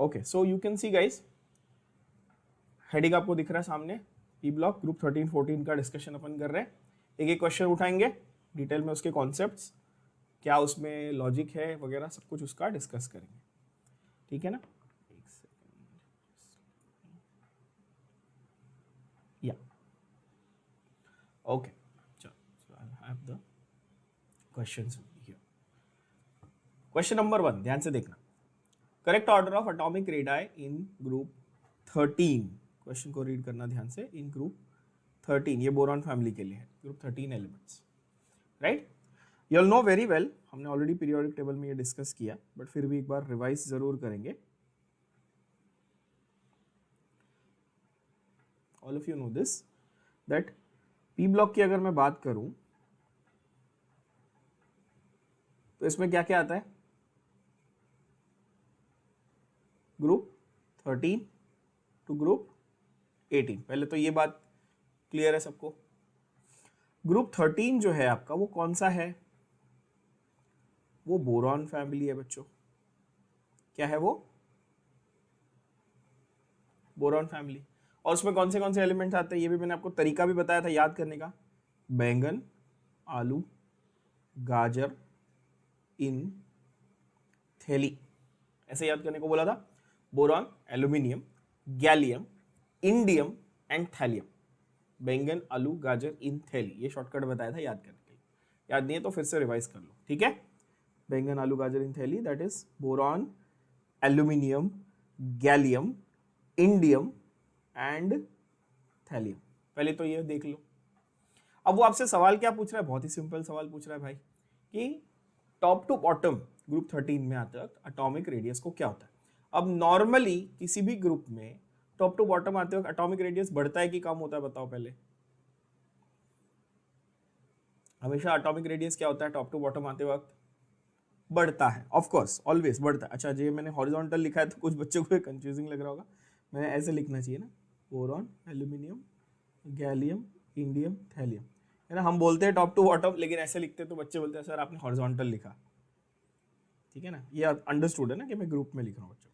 Okay, so you can see guys, heading आपको दिख रहा है सामने, पी ब्लॉक ग्रुप 13-14 का डिस्कशन अपन कर रहे हैं। एक एक क्वेश्चन उठाएंगे, डिटेल में उसके कॉन्सेप्ट्स क्या उसमें लॉजिक है वगैरह सब कुछ उसका डिस्कस करेंगे, ठीक है ना। एक सेकेंड, या ओके, चलो, so I have the questions here. Question number 1 ध्यान से देखना, correct order of atomic radii in group 13। Question को रीड करना ध्यान से। इन ग्रुप 13, ये बोरॉन फैमिली के लिए है, group 13 elements, right. You know very well, हमने ऑलरेडी पीरियोडिक टेबल में ये डिस्कस किया, बट फिर भी एक बार रिवाइज जरूर करेंगे। All of you know this that P block की अगर मैं बात करूं तो इसमें क्या क्या आता है, ग्रुप 13 टू ग्रुप 18। पहले तो ये बात क्लियर है सबको। ग्रुप 13 जो है आपका वो कौन सा है, वो बोरॉन फैमिली है बच्चों। क्या है वो, बोरॉन फैमिली। और उसमें कौन से एलिमेंट्स आते हैं ये भी मैंने आपको तरीका भी बताया था याद करने का। बैंगन, आलू, गाजर इन थैली, ऐसे याद करने को बोला था। Boron, aluminium, gallium, indium and thallium. बैंगन, आलू, गाजर इन थैली, ये शॉर्टकट बताया था याद करने के लिए। याद नहीं है तो फिर से रिवाइज कर लो, ठीक है। बैंगन, आलू, गाजर इन थैली, that is boron, aluminium, gallium, indium and thallium. पहले तो ये देख लो। अब वो आपसे सवाल क्या पूछ रहा है, बहुत ही सिंपल सवाल पूछ रहा है भाई कि टॉप टू बॉटम ग्रुप 13 में आते वक्त एटॉमिक रेडियस को क्या होता है। अब नॉर्मली किसी भी ग्रुप में टॉप टू बॉटम आते वक्त एटॉमिक रेडियस बढ़ता है कि कम होता है, बताओ पहले। हमेशा एटॉमिक रेडियस क्या होता है टॉप टू बॉटम आते वक्त, बढ़ता है, ऑफ कोर्स ऑलवेज बढ़ता है। अच्छा, ये मैंने हॉरिजॉन्टल लिखा है तो कुछ बच्चों को कंफ्यूजिंग लग रहा होगा, मैंने ऐसे लिखना चाहिए ना, boron, aluminium, gallium, indium, thallium, है ना। हम बोलते हैं टॉप टू बॉटम, लेकिन ऐसे लिखते हैं तो बच्चे बोलते हैं सर आपने हॉरिजॉन्टल लिखा, ठीक है ना। ये अंडरस्टूड है ना कि मैं ग्रुप में लिख रहा हूँ बच्चों,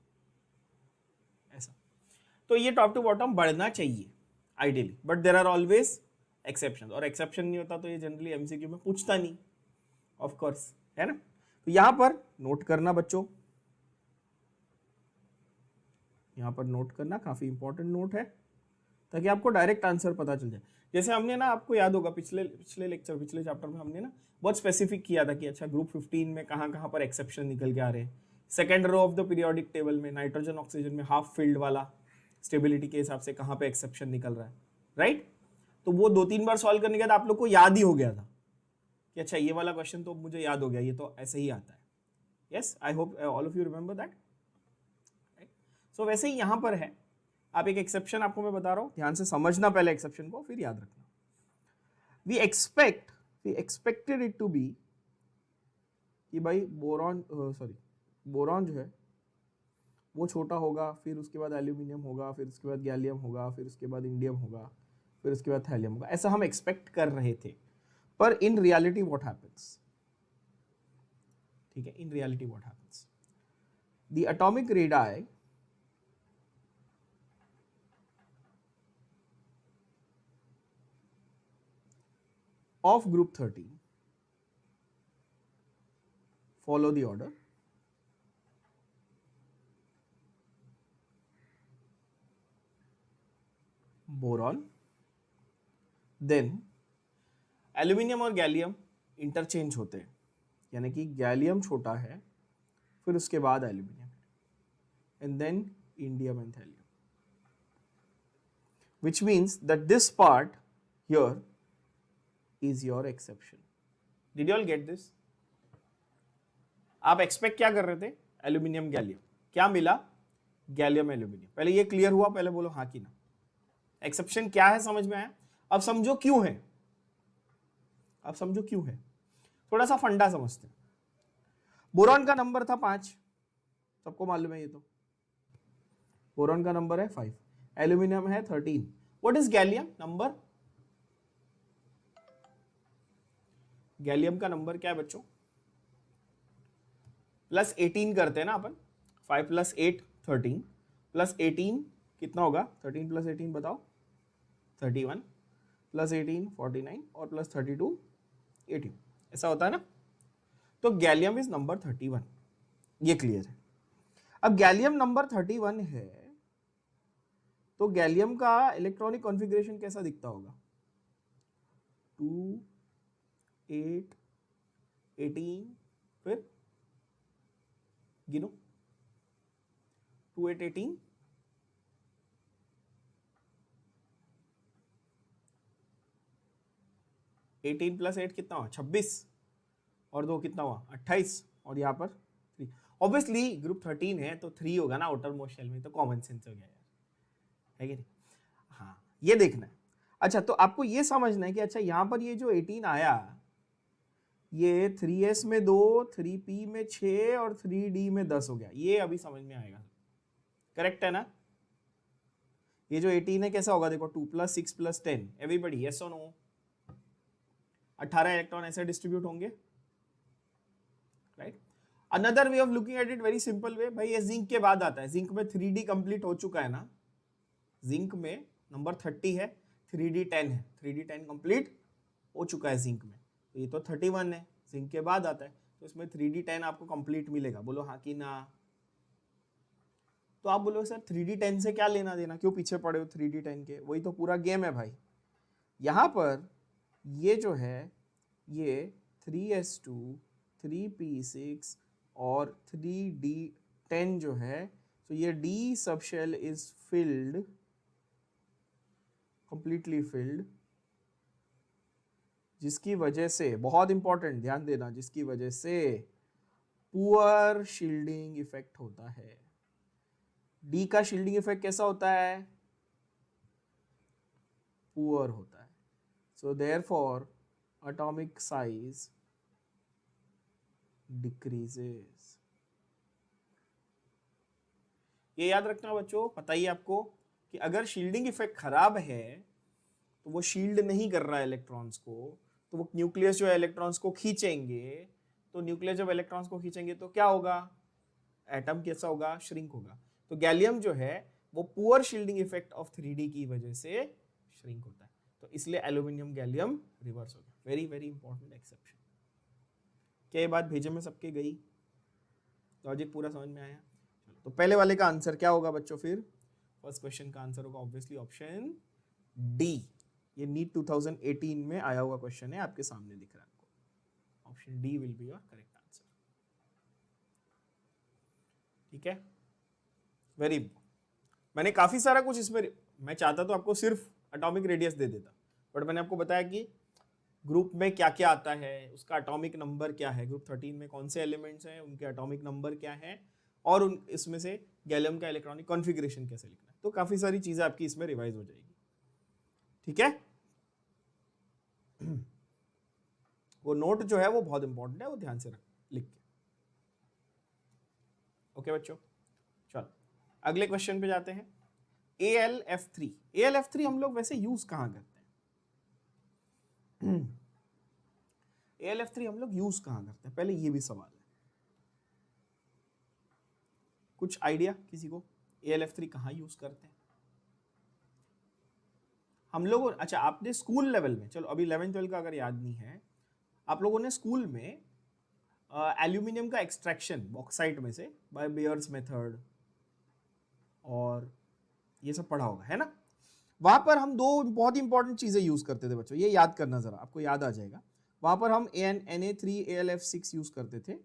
ऐसा। तो ये टॉप टू बॉटम बढ़ना चाहिए ideally, but there are always exception, और एक्सेप्शन नहीं होता तो ये जनरली एमसीक्यू में पूछता नहीं, ऑफ कोर्स, है ना। तो यहां पर नोट करना बच्चों, यहां पर नोट करना, काफी इंपॉर्टेंट नोट है ताकि आपको डायरेक्ट आंसर पता चल जाए। जैसे हमने ना, आपको याद होगा पिछले लेक्चर, पिछले चैप्टर में हमने ना बहुत स्पेसिफिक किया था कि अच्छा ग्रुप 15 में कहां पर एक्सेप्शन निकल के आ रहे हैं। Second row of the periodic table में नाइट्रोजन ऑक्सीजन में हाफ फील्ड वाला स्टेबिलिटी के हिसाब से कहां पे एक्सेप्शन निकल रहा है, राइट। तो वो 2-3 बार सॉल्व करने के बाद आप लोग को याद ही हो गया था कि अच्छा ये वाला क्वेश्चन तो मुझे याद हो गया, ये तो ऐसे ही आता है। Yes, I hope all of you remember that. So वैसे ही यहां पर है, आप एक एक्सेप्शन आपको मैं बता रहा हूं, ध्यान से समझना पहले एक्सेप्शन को, फिर याद रखना। We expected it to be कि भाई बोरॉन, बोरॉन जो है वो छोटा होगा, फिर उसके बाद एल्यूमिनियम होगा, फिर उसके बाद गैलियम होगा, फिर उसके बाद इंडियम होगा, फिर उसके बाद थैलियम होगा, ऐसा हम एक्सपेक्ट कर रहे थे। पर इन रियलिटी व्हाट हैपेंस, ठीक है, in reality what happens, the atomic radii of group 13 follow the order boron, then aluminium और गैलियम इंटरचेंज होते हैं, यानी कि गैलियम छोटा है, फिर उसके बाद aluminium, and then indium and thallium, which means that this part here is your exception. Did you all get this? आप एक्सपेक्ट क्या कर रहे थे, एल्यूमिनियम गैलियम, क्या मिला, गैलियम एल्यूमिनियम। पहले ये क्लियर हुआ, पहले बोलो हाँ कि ना। एक्सेप्शन क्या है समझ में आया, अब समझो क्यों है, अब समझो क्यों है, थोड़ा सा फंडा समझते हैं। बोरॉन का नंबर था 5, सबको मालूम है ये तो, बोरॉन का नंबर है 5, एल्यूमिनियम है 13। What is gallium number, gallium का नंबर क्या है बच्चों, +18 करते हैं ना अपन, 5 + 8 13 प्लस 18 कितना होगा? 13 प्लस 18 बताओ, 31 प्लस 18 49 और प्लस 32 18, ऐसा होता है ना। तो गैलियम इज नंबर 31, ये क्लियर है। अब गैलियम नंबर 31 है तो गैलियम का इलेक्ट्रॉनिक कॉन्फ़िगरेशन कैसा दिखता होगा? 2 8 18, फिर गिनो, 2 8 18, 18 प्लस 8 कितना हुआ? 26 और 2 कितना हुआ? 28 और यहाँ पर 3। ऑब्वियसली ग्रुप 13 है तो 3 होगा ना आउटर मोस्ट शेल में, तो कॉमन सेंस हो गया यार, है कि नहीं? हाँ, ये देखना है। अच्छा, तो आपको ये समझना है कि अच्छा यहाँ पर ये जो 18 आया, ये 3s में 2, 3p में 6 और 3d में 10 हो गया, ये अभी समझ में आएगा। करेक्ट है ना? ये जो 18 है कैसा होगा? देखो 2 प्लस 6 प्लस 10, एवरीबॉडी यस और नो? 18 इलेक्ट्रॉन ऐसे डिस्ट्रीब्यूट होंगे, right? Another way of looking at it, very simple way, भाई ये जिंक के बाद आता है, जिंक में 3d कंप्लीट हो चुका है ना, जिंक में नंबर 30 है, 3d 10 है, 3d 10 कंप्लीट हो चुका है जिंक में, तो ये तो 31 है, जिंक के बाद आता है, तो इसमें 3d 10 आपको कंप्लीट मिलेगा। बोलो हाँ कि ना? तो आप बोलो सर 3d 10 से क्या लेना देना, क्यों पीछे पड़े हो 3d 10 के? वही तो पूरा गेम है भाई। यहाँ पर ये जो है ये 3s2 3p6 और 3d10 जो है, तो ये d subshell is filled, completely filled, जिसकी वजह से, बहुत इंपॉर्टेंट ध्यान देना, जिसकी वजह से पुअर शील्डिंग इफेक्ट होता है। डी का शील्डिंग इफेक्ट कैसा होता है? पुअर होता है। So therefore atomic size decreases। ये याद रखना बच्चों, पता ही आपको कि अगर शील्डिंग इफेक्ट खराब है तो वो शील्ड नहीं कर रहा है इलेक्ट्रॉन्स को, तो वो न्यूक्लियस जो है इलेक्ट्रॉन्स को खींचेंगे, तो न्यूक्लियस जब इलेक्ट्रॉन्स को खींचेंगे तो क्या होगा? एटम कैसा होगा? श्रिंक होगा। तो गैलियम जो है वो poor shielding effect of 3d की वजह से श्रिंक होता है, तो इसलिए एल्यूमिनियम गैलियम रिवर्स हो गया। Very very important exception. क्या ये बात भेजे में सबके गई? लॉजिक पूरा समझ में आया? चलो, तो पहले वाले का आंसर क्या होगा बच्चों? फिर फर्स्ट क्वेश्चन का आंसर होगा ऑब्वियसली ऑप्शन डी। ये नीट 2018 में आया हुआ क्वेश्चन है, आपके सामने दिख रहा है आपको। Option D will be your correct answer. ठीक है, वेरी इंपॉर्टेंट। मैंने काफी सारा कुछ इसमें, मैं चाहता तो आपको सिर्फ एटॉमिक रेडियस दे देता, बट मैंने आपको बताया कि ग्रुप में क्या क्या आता है, उसका एटॉमिक नंबर क्या है, ग्रुप 13 में कौन से एलिमेंट्स हैं, उनके एटॉमिक नंबर क्या है, और उन इसमें से गैलियम का इलेक्ट्रॉनिक कॉन्फ़िगरेशन कैसे लिखना है, तो काफ़ी सारी चीज़ें आपकी इसमें रिवाइज हो जाएगी। ठीक है, वो नोट जो है वो बहुत इंपॉर्टेंट है, वो ध्यान से लिख के। ओके बच्चों, चलो अगले क्वेश्चन पे जाते हैं। AlF3, AlF3 हम लोग वैसे यूज कहाँ करते हैं? AlF3 हम लोग यूज कहाँ करते हैं, पहले ये भी सवाल है। कुछ आइडिया किसी को? AlF3 कहाँ यूज करते हैं हम लोग? अच्छा, आपने स्कूल लेवल में, चलो अभी 11 12 का अगर याद नहीं है, आप लोगों ने स्कूल में एल्यूमिनियम का एक्सट्रैक्शन बॉक्साइट में से बाय बेयर्स मेथड और ये सब पढ़ा होगा, है ना? वहां पर हम दो बहुत इंपॉर्टेंट चीजें यूज करते थे बच्चों, ये याद करना जरा, आपको याद आ जाएगा। वहां पर हम Na3AlF6 यूज करते थे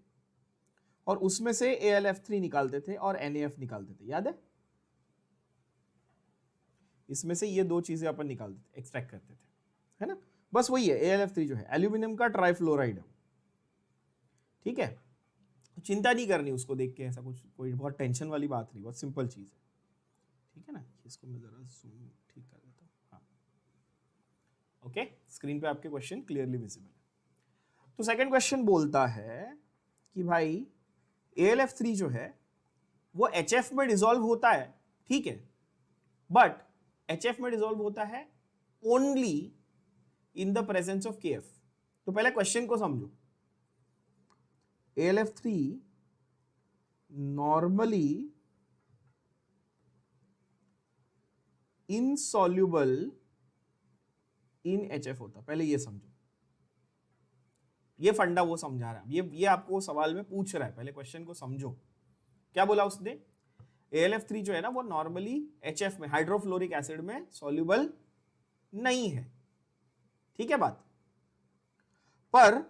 और उसमें से AlF3 निकालते थे और NaF निकालते थे, याद है? इसमें से ये दो चीजें अपन निकालते थे, एक्सट्रैक्ट करते थे, है ना? बस वही है AlF3 जो है, एल्यूमिनियम का ट्राइफ्लोराइड है। ठीक है, चिंता नहीं करनी उसको देख के, ऐसा कुछ कोई बहुत टेंशन वाली बात नहीं, बहुत सिंपल चीज है। ठीक है ना, इसको मैं जरा जूम ठीक कर देता हूँ। हाँ, ओके, स्क्रीन पे आपके क्वेश्चन क्लियरली विजिबल है। तो सेकंड क्वेश्चन बोलता है कि भाई AlF3 जो है वो HF में डिसॉल्व होता है, ठीक है, बट HF में डिसॉल्व होता है only in the presence of KF। तो पहले क्वेश्चन को समझो। AlF3 normally insoluble in HF होता। पहले ये समझो, ये फंडा वो समझा रहा है, ये आपको सवाल में पूछ रहा है, पहले क्वेश्चन को समझो। क्या बोला उसने? AlF3 जो है ना वो नॉर्मली HF में, हाइड्रोफ्लोरिक एसिड में सॉल्युबल नहीं है, ठीक है बात। पर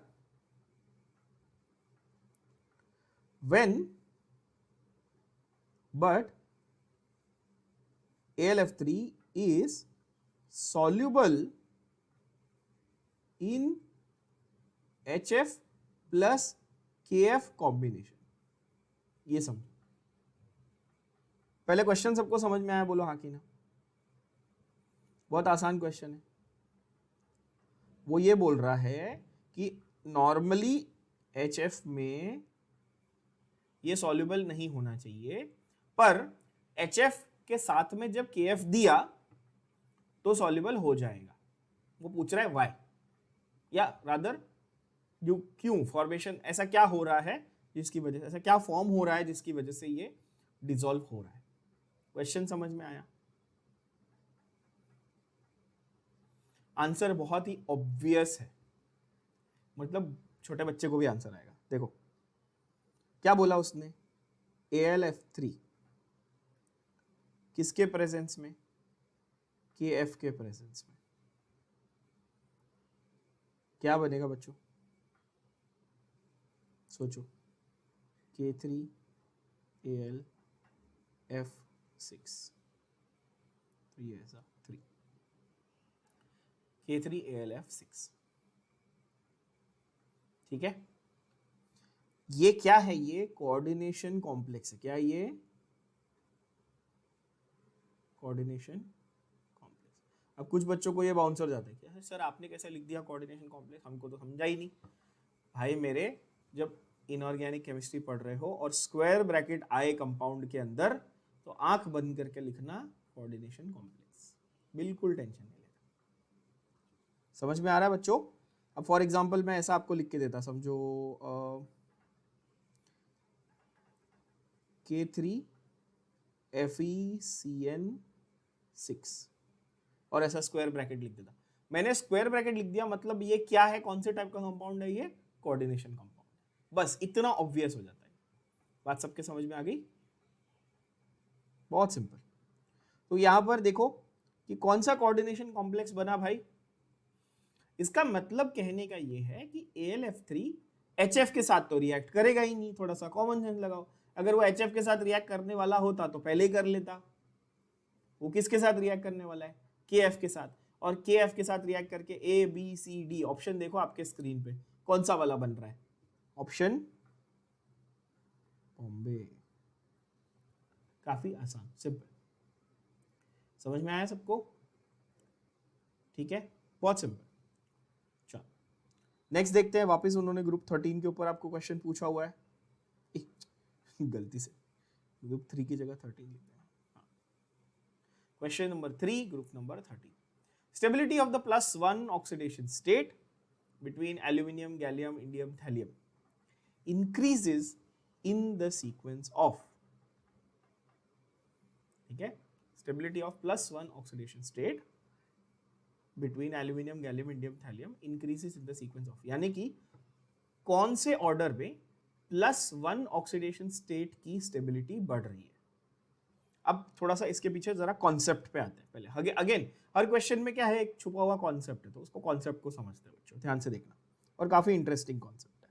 but AlF3 is soluble in HF plus KF combination. ये समझो, पहले क्वेश्चन सबको समझ में आया? बोलो हाँ कि ना। बहुत आसान क्वेश्चन है। वो ये बोल रहा है कि नॉर्मली HF में ये सॉल्युबल नहीं होना चाहिए, पर HF के साथ में जब KF दिया तो सॉल्युबल हो जाएगा। वो पूछ रहा है वाई, या रादर क्यों, फॉर्मेशन ऐसा क्या हो रहा है जिसकी वजह से, ऐसा क्या फॉर्म हो रहा है जिसकी वजह से ये डिसॉल्व हो रहा है। क्वेश्चन समझ में आया? आंसर बहुत ही ऑब्वियस है, मतलब छोटे बच्चे को भी आंसर आएगा। देखो क्या बोला उसने, AlF3 किसके प्रेजेंस में? KF के प्रेजेंस में। क्या बनेगा बच्चों? सोचो, K3AlF6, तो ये ऐसा 3, K3AlF6, ठीक है। ये क्या है? ये कोऑर्डिनेशन कॉम्प्लेक्स है। क्या ये? Coordination complex. अब कुछ बच्चों को ये बाउंसर जाता है कि सर आपने कैसे लिख दिया कोऑर्डिनेशन कॉम्प्लेक्स, हमको तो समझा ही नहीं। भाई मेरे, जब इनऑर्गेनिक केमिस्ट्री पढ़ रहे हो और स्क्वायर ब्रैकेट आए कंपाउंड के अंदर, तो आंख बंद करके लिखना कोऑर्डिनेशन कॉम्प्लेक्स, बिल्कुल टेंशन नहीं लेना। समझ में आ रहा है बच्चों? अब फॉर एग्जांपल मैं ऐसा आपको लिख के देता, समझो K3FeCN6 और ऐसा स्क्वायर ब्रैकेट लिख देता। मैंने स्क्वायर ब्रैकेट लिख दिया, मतलब ये क्या है, कौन से टाइप का कंपाउंड है? ये कोऑर्डिनेशन कंपाउंड। बस इतना ऑब्वियस हो जाता है। बात सबके समझ में आ गई? बहुत सिंपल। तो यहां पर देखो कि कौन सा कोऑर्डिनेशन कॉम्प्लेक्स बना भाई। इसका मतलब कहने का ये है कि AlF3 HF के साथ तो रिएक्ट करेगा ही नहीं। थोड़ा सा कॉमन सेंस लगाओ, अगर वो HF के साथ रिएक्ट करने वाला होता तो पहले ही कर लेता। वो किसके साथ रिएक्ट करने वाला है? KF के साथ। और KF के साथ रिएक्ट करके ABCD, ऑप्शन देखो आपके स्क्रीन पे, कौन सा वाला बन रहा है? ऑप्शन बॉम्बे। काफी आसान, सिंपल। समझ में आया सबको? ठीक है, बहुत सिंपल। चलो नेक्स्ट देखते हैं। वापस उन्होंने ग्रुप 13 के ऊपर आपको क्वेश्चन पूछा हुआ है। गलती से ग्रुप 3 की जगह 13 लिख दिया। Question number 3, group number 13। Stability of the +1 oxidation state between aluminium, gallium, indium, thallium increases in the sequence of, ठीक है, stability of +1 oxidation state between aluminium, gallium, indium, thallium increases in the sequence of, यानी कि कौन से order में +1 oxidation state की stability बढ़ रही है। अब थोड़ा सा इसके पीछे जरा कॉन्सेप्ट पे आते हैं पहले। अगेन हर क्वेश्चन में क्या है, एक छुपा हुआ कॉन्सेप्ट है, तो उसको कॉन्सेप्ट को समझते हैं बच्चों, ध्यान से देखना, और काफी इंटरेस्टिंग कॉन्सेप्ट है।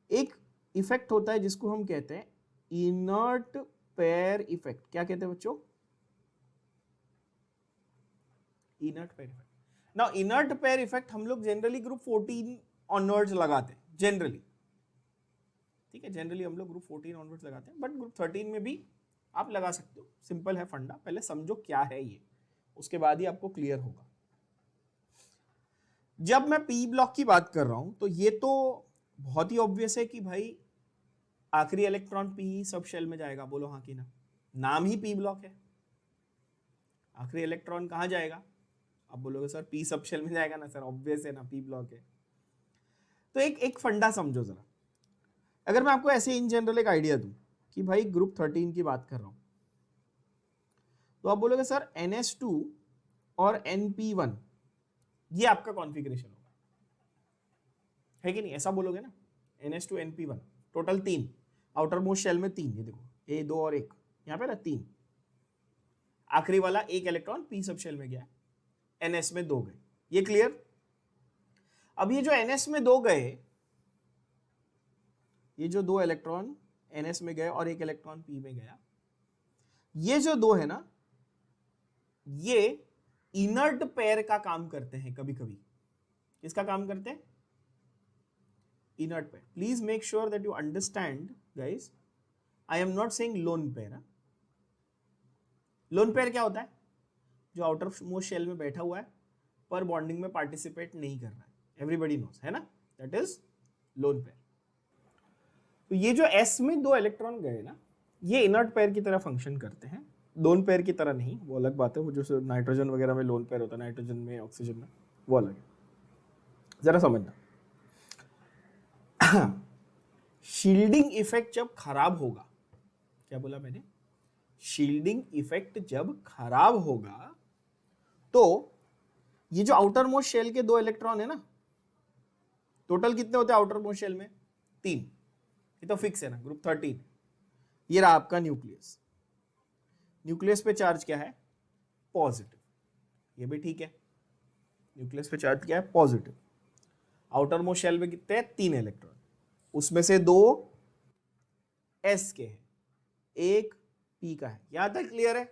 एक इफेक्ट होता है जिसको हम कहते हैं इनर्ट पेयर इफेक्ट। क्या कहते हैं बच्चों? Inert pair effect. Now inert pair effect हम लोग जनरली ग्रुप 14 ऑनवर्ड्स लगाते हैं, जनरली, ठीक है, जनरली हम लोग ग्रुप 14 ऑनवर्ड्स लगाते हैं, बट ग्रुप 13 में भी आप लगा सकते हो। सिंपल है फंडा, पहले समझो क्या है ये, उसके बाद ही आपको क्लियर होगा। जब मैं पी ब्लॉक की बात कर रहा हूं तो ये तो बहुत ही ऑब्वियस है कि भाई आखिरी इलेक्ट्रॉन पी सब शेल में जाएगा। बोलो हाँ कि ना, नाम ही पी ब्लॉक है। आखिरी इलेक्ट्रॉन कहां जाएगा? आप बोलोगे सर पी सब शेल में जाएगा ना। सर ऑब्वियस है ना, पी ब्लॉक है। तो एक फंडा समझो जरा। अगर मैं आपको ऐसे इन जनरल एक आइडिया दूं कि भाई ग्रुप 13 की बात कर रहा हूं, तो आप बोलोगे सर NS2 और NP1 ये आपका कॉन्फ़िगरेशन होगा, है कि नहीं? ऐसा बोलोगे ना, NS2 NP1 total 3, outer most shell में 3, ये देखो A 2 और 1 यहाँ पे ना 3, आखिरी वाला एक इलेक्ट्रॉन P सब शेल में गया, NS में 2 गए, ये क्लियर? अब ये जो NS में 2 गए, ये जो 2 इलेक्ट्रॉन NS में गए और एक इलेक्ट्रॉन P में गया, ये जो 2 है ना, ये इनर्ट पेयर का काम करते हैं कभी कभी। किसका काम करते हैं? Inert pair. Please make sure that you understand guys, I am not saying lone pair. Lone pair क्या होता है? जो आउटर मोस्ट शेल में बैठा हुआ है पर बॉन्डिंग में पार्टिसिपेट नहीं कर रहा है, एवरीबॉडी नोस, है ना, दैट इज लोन पेयर। तो ये जो S में 2 इलेक्ट्रॉन गए ना, ये इनर्ट पेयर की तरह फंक्शन करते हैं, लोन पेयर की तरह नहीं, वो अलग बात है। वो जो नाइट्रोजन वगैरह में लोन पेयर होता है, नाइट्रोजन में ऑक्सीजन में, वो अलग है, जरा समझना। शील्डिंग इफेक्ट जब खराब होगा, क्या बोला मैंने? शील्डिंग इफेक्ट जब खराब होगा तो ये जो आउटर मोस्ट शेल के 2 इलेक्ट्रॉन है ना, टोटल कितने होते हैं आउटर मोस्ट शेल में? 3, ये तो फिक्स है ना, ग्रुप 13। ये रहा आपका न्यूक्लियस। न्यूक्लियस पे चार्ज क्या है? पॉजिटिव, ये भी ठीक है, न्यूक्लियस पे चार्ज क्या है? पॉजिटिव। आउटर मोस्ट शेल में कितने हैं? 3 इलेक्ट्रॉन, उसमें से 2 S के हैं, 1 P का है। यहां तक क्लियर है?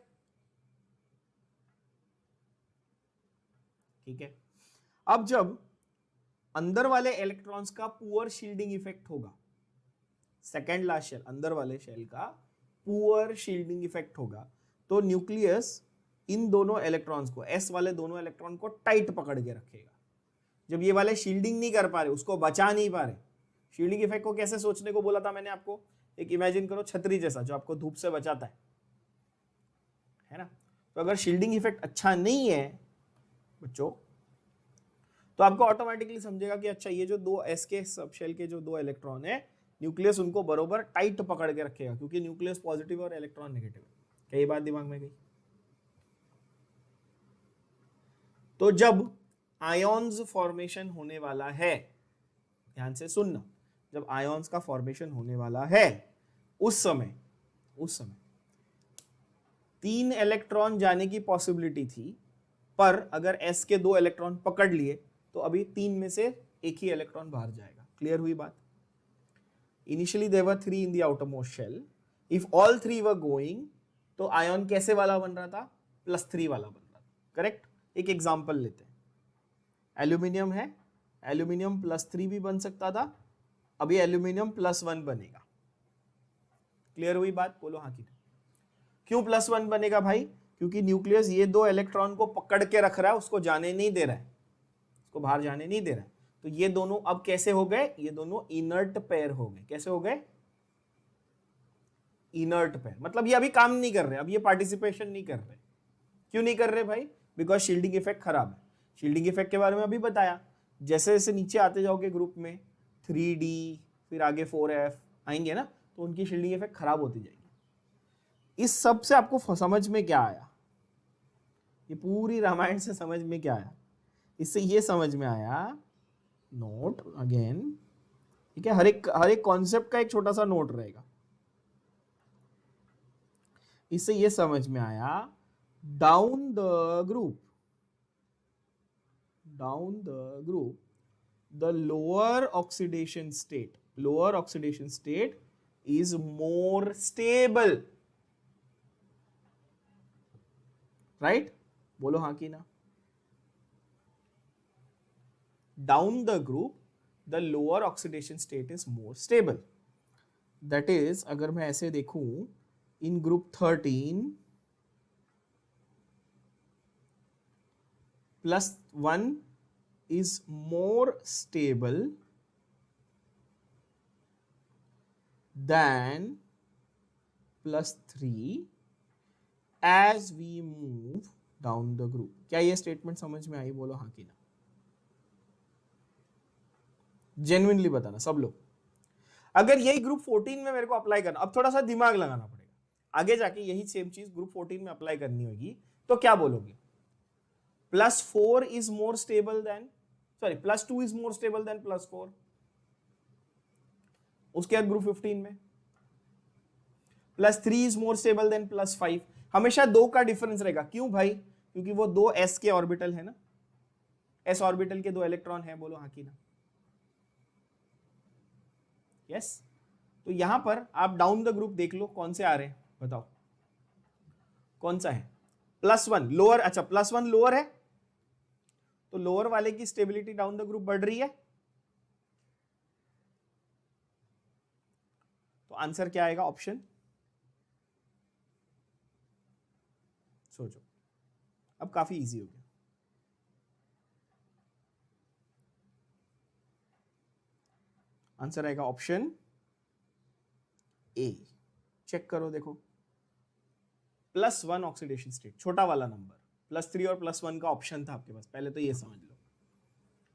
ठीक है। अब जब अंदर वाले इलेक्ट्रॉन्स का पुअर शील्डिंग इफेक्ट होगा, सेकेंड लास्ट शेल, अंदर वाले शेल का पुअर शील्डिंग इफेक्ट होगा, तो न्यूक्लियस इन दोनों इलेक्ट्रॉन्स को, S वाले दोनों इलेक्ट्रॉन को टाइट पकड़ के रखेगा। जब ये वाले शील्डिंग नहीं कर पा रहे, उसको बचा नहीं पा रहे, शील्डिंग इफेक्ट को कैसे सोचने को बोला था मैंने आपको? एक इमेजिन करो छतरी जैसा, जो आपको धूप से बचाता है ना? तो अगर शील्डिंग इफेक्ट अच्छा नहीं है बच्चों, तो आपको ऑटोमेटिकली समझेगा कि अच्छा, ये जो 2 S के सब शेल के जो 2 इलेक्ट्रॉन है, न्यूक्लियस उनको बरोबर टाइट पकड़ के रखेगा, क्योंकि न्यूक्लियस पॉजिटिव और इलेक्ट्रॉन नेगेटिव है। क्या ये बात दिमाग में गई? तो जब आयोन्स फॉर्मेशन होने वाला है, ध्यान से सुनना, जब आयोन्स का फॉर्मेशन होने वाला है, उस समय 3 इलेक्ट्रॉन जाने की पॉसिबिलिटी थी, पर अगर S के 2 इलेक्ट्रॉन पकड़ लिए तो अभी 3 में से एक ही इलेक्ट्रॉन बाहर जाएगा। क्लियर हुई बात? Initially there were 3 in the outermost shell, if all 3 were going, तो आयन कैसे वाला बन रहा था? +3 वाला बन रहा था, करेक्ट? एक एग्जांपल लेते हैं, एल्यूमिनियम है, एल्यूमिनियम +3 भी बन सकता था, अभी एल्यूमिनियम +1 बनेगा। क्लियर हुई बात? बोलो हाँ कि नहीं। क्यों +1 बनेगा भाई? क्योंकि न्यूक्लियस ये 2 इलेक्ट्रॉन को पकड़ के रख रहा है, उसको जाने नहीं दे रहा है, उसको बाहर जाने नहीं दे रहा है। तो ये दोनों अब कैसे हो गए? ये दोनों इनर्ट पेयर हो गए। कैसे हो गए? इनर्ट पेयर, मतलब ये अभी काम नहीं कर रहे, अब ये पार्टिसिपेशन नहीं कर रहे। क्यों नहीं कर रहे भाई? बिकॉज शील्डिंग इफेक्ट खराब है। शील्डिंग इफेक्ट के बारे में अभी बताया, जैसे जैसे नीचे आते जाओगे ग्रुप में, 3D फिर आगे 4F आएंगे ना, तो उनकी शील्डिंग इफेक्ट खराब होती जाएगी। इस सब से आपको समझ में क्या आया? ये पूरी रामायण से समझ में क्या आया? इससे ये समझ में आया, नोट अगेन, ठीक है, हर एक कॉन्सेप्ट का एक छोटा सा नोट रहेगा। इससे ये समझ में आया, down the group, the lower oxidation state is more stable, right? बोलो हाँ कि ना। Down the group the lower oxidation state is more stable, that is, अगर मैं ऐसे देखूं, इन group 13 +1 is more stable than +3 as we move down the group। क्या ये स्टेटमेंट समझ में आई? बोलो हाँ कि ना। जेन्युइनली बताना सब लोग। अगर यही ग्रुप 14 में मेरे को अप्लाई करना, अब थोड़ा सा दिमाग लगाना पड़ेगा, आगे जाके यही सेम चीज ग्रुप 14 में अप्लाई करनी होगी, तो क्या बोलोगे? +4 is more stable then, sorry +2 is more stable then +4। उसके बाद ग्रुप 15 में +3 इज मोर स्टेबल देन +5। हमेशा 2 का डिफरेंस रहेगा। क्यों भाई? क्योंकि वो 2 s के ऑर्बिटल है ना, s ऑर्बिटल के 2 इलेक्ट्रॉन है, बोलो हाँ कि ना? यस। तो यहां पर आप डाउन द ग्रुप देख लो कौन से आ रहे हैं, बताओ कौन सा है? +1 लोअर, अच्छा +1 लोअर है, तो लोअर वाले की स्टेबिलिटी डाउन द ग्रुप बढ़ रही है। तो आंसर क्या आएगा? ऑप्शन, सोचो, अब काफी इजी हो गया। आंसर आएगा ऑप्शन ए। चेक करो, देखो +1 ऑक्सीडेशन स्टेट, छोटा वाला नंबर, +3 और +1 का ऑप्शन था आपके पास, पहले तो ये समझ लो,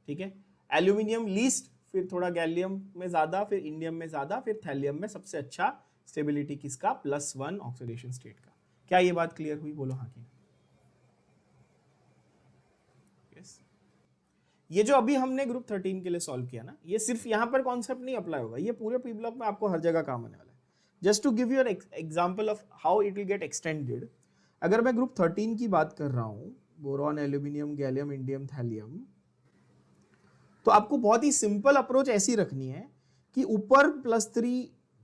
ठीक है। एल्यूमिनियम लीस्ट, फिर थोड़ा गैलियम में ज्यादा, फिर इंडियम में ज्यादा, फिर थैलियम में सबसे अच्छा स्टेबिलिटी किसका? +1 ऑक्सीडेशन स्टेट का। क्या ये बात क्लियर हुई? बोलो हाँ की। यस। ये जो अभी हमने ग्रुप 13 के लिए सॉल्व किया ना, ये सिर्फ यहाँ पर कॉन्सेप्ट नहीं अप्लाई होगा, ये पूरे पी ब्लॉक में आपको हर जगह काम आने वाला है। Just to give you an example of how it will get extended, अगर मैं ग्रुप 13 की बात कर रहा हूँ, boron, aluminium, gallium, indium, thallium, तो आपको बहुत ही सिंपल अप्रोच ऐसी रखनी है कि ऊपर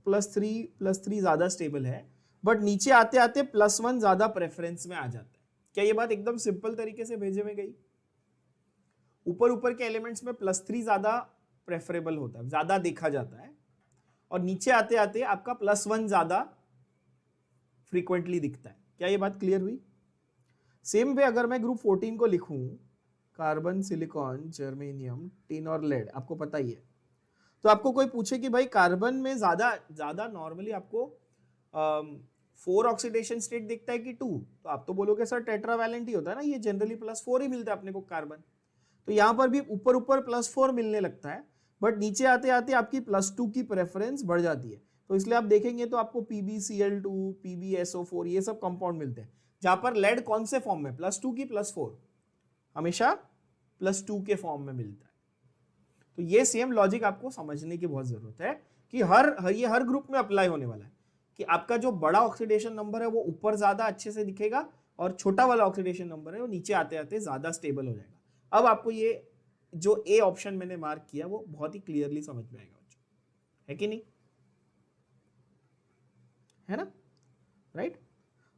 +3 ज्यादा स्टेबल है, बट नीचे आते आते +1 ज्यादा प्रेफरेंस में आ जाता है। क्या ये बात एकदम सिंपल तरीके से भेजे में गई? ऊपर के एलिमेंट्स में +3 ज्यादा प्रेफरेबल होता है, ज्यादा देखा जाता है, और नीचे आते आते आपका +1 ज्यादा फ्रीक्वेंटली दिखता है। क्या ये बात क्लियर हुई? सेम वे अगर मैं ग्रुप 14 को लिखूं, कार्बन, सिलिकॉन, जर्मेनियम, टिन और लेड, आपको पता ही है, तो आपको कोई पूछे कि भाई कार्बन में ज्यादा नॉर्मली आपको 4 ऑक्सीडेशन स्टेट दिखता है कि 2, तो आप तो बोलोगे सर टेट्रावैलेंट ही होता है ना, ये जनरली +4 ही मिलता है अपने को कार्बन। तो यहां पर भी ऊपर +4 मिलने लगता है, बट नीचे आते आते आपकी +2 की प्रेफरेंस बढ़ जाती है। तो इसलिए आप देखेंगे तो आपको PbCl2, PbSO4 ये सब कंपाउंड मिलते हैं, जहां पर लेड कौन से फॉर्म में? +2 की +4, हमेशा +2 के फॉर्म में मिलता है। तो ये सेम लॉजिक आपको समझने की बहुत जरूरत है कि ये हर ग्रुप में अप्लाई होने वाला है, कि आपका जो बड़ा ऑक्सीडेशन नंबर है वो ऊपर ज्यादा अच्छे से दिखेगा, और छोटा वाला ऑक्सीडेशन नंबर है वो नीचे आते आते ज्यादा स्टेबल हो जाएगा। अब आपको ये जो ए ऑप्शन मैंने मार्क किया वो बहुत ही क्लियरली समझ में आएगा, है कि नहीं? है ना? राइट।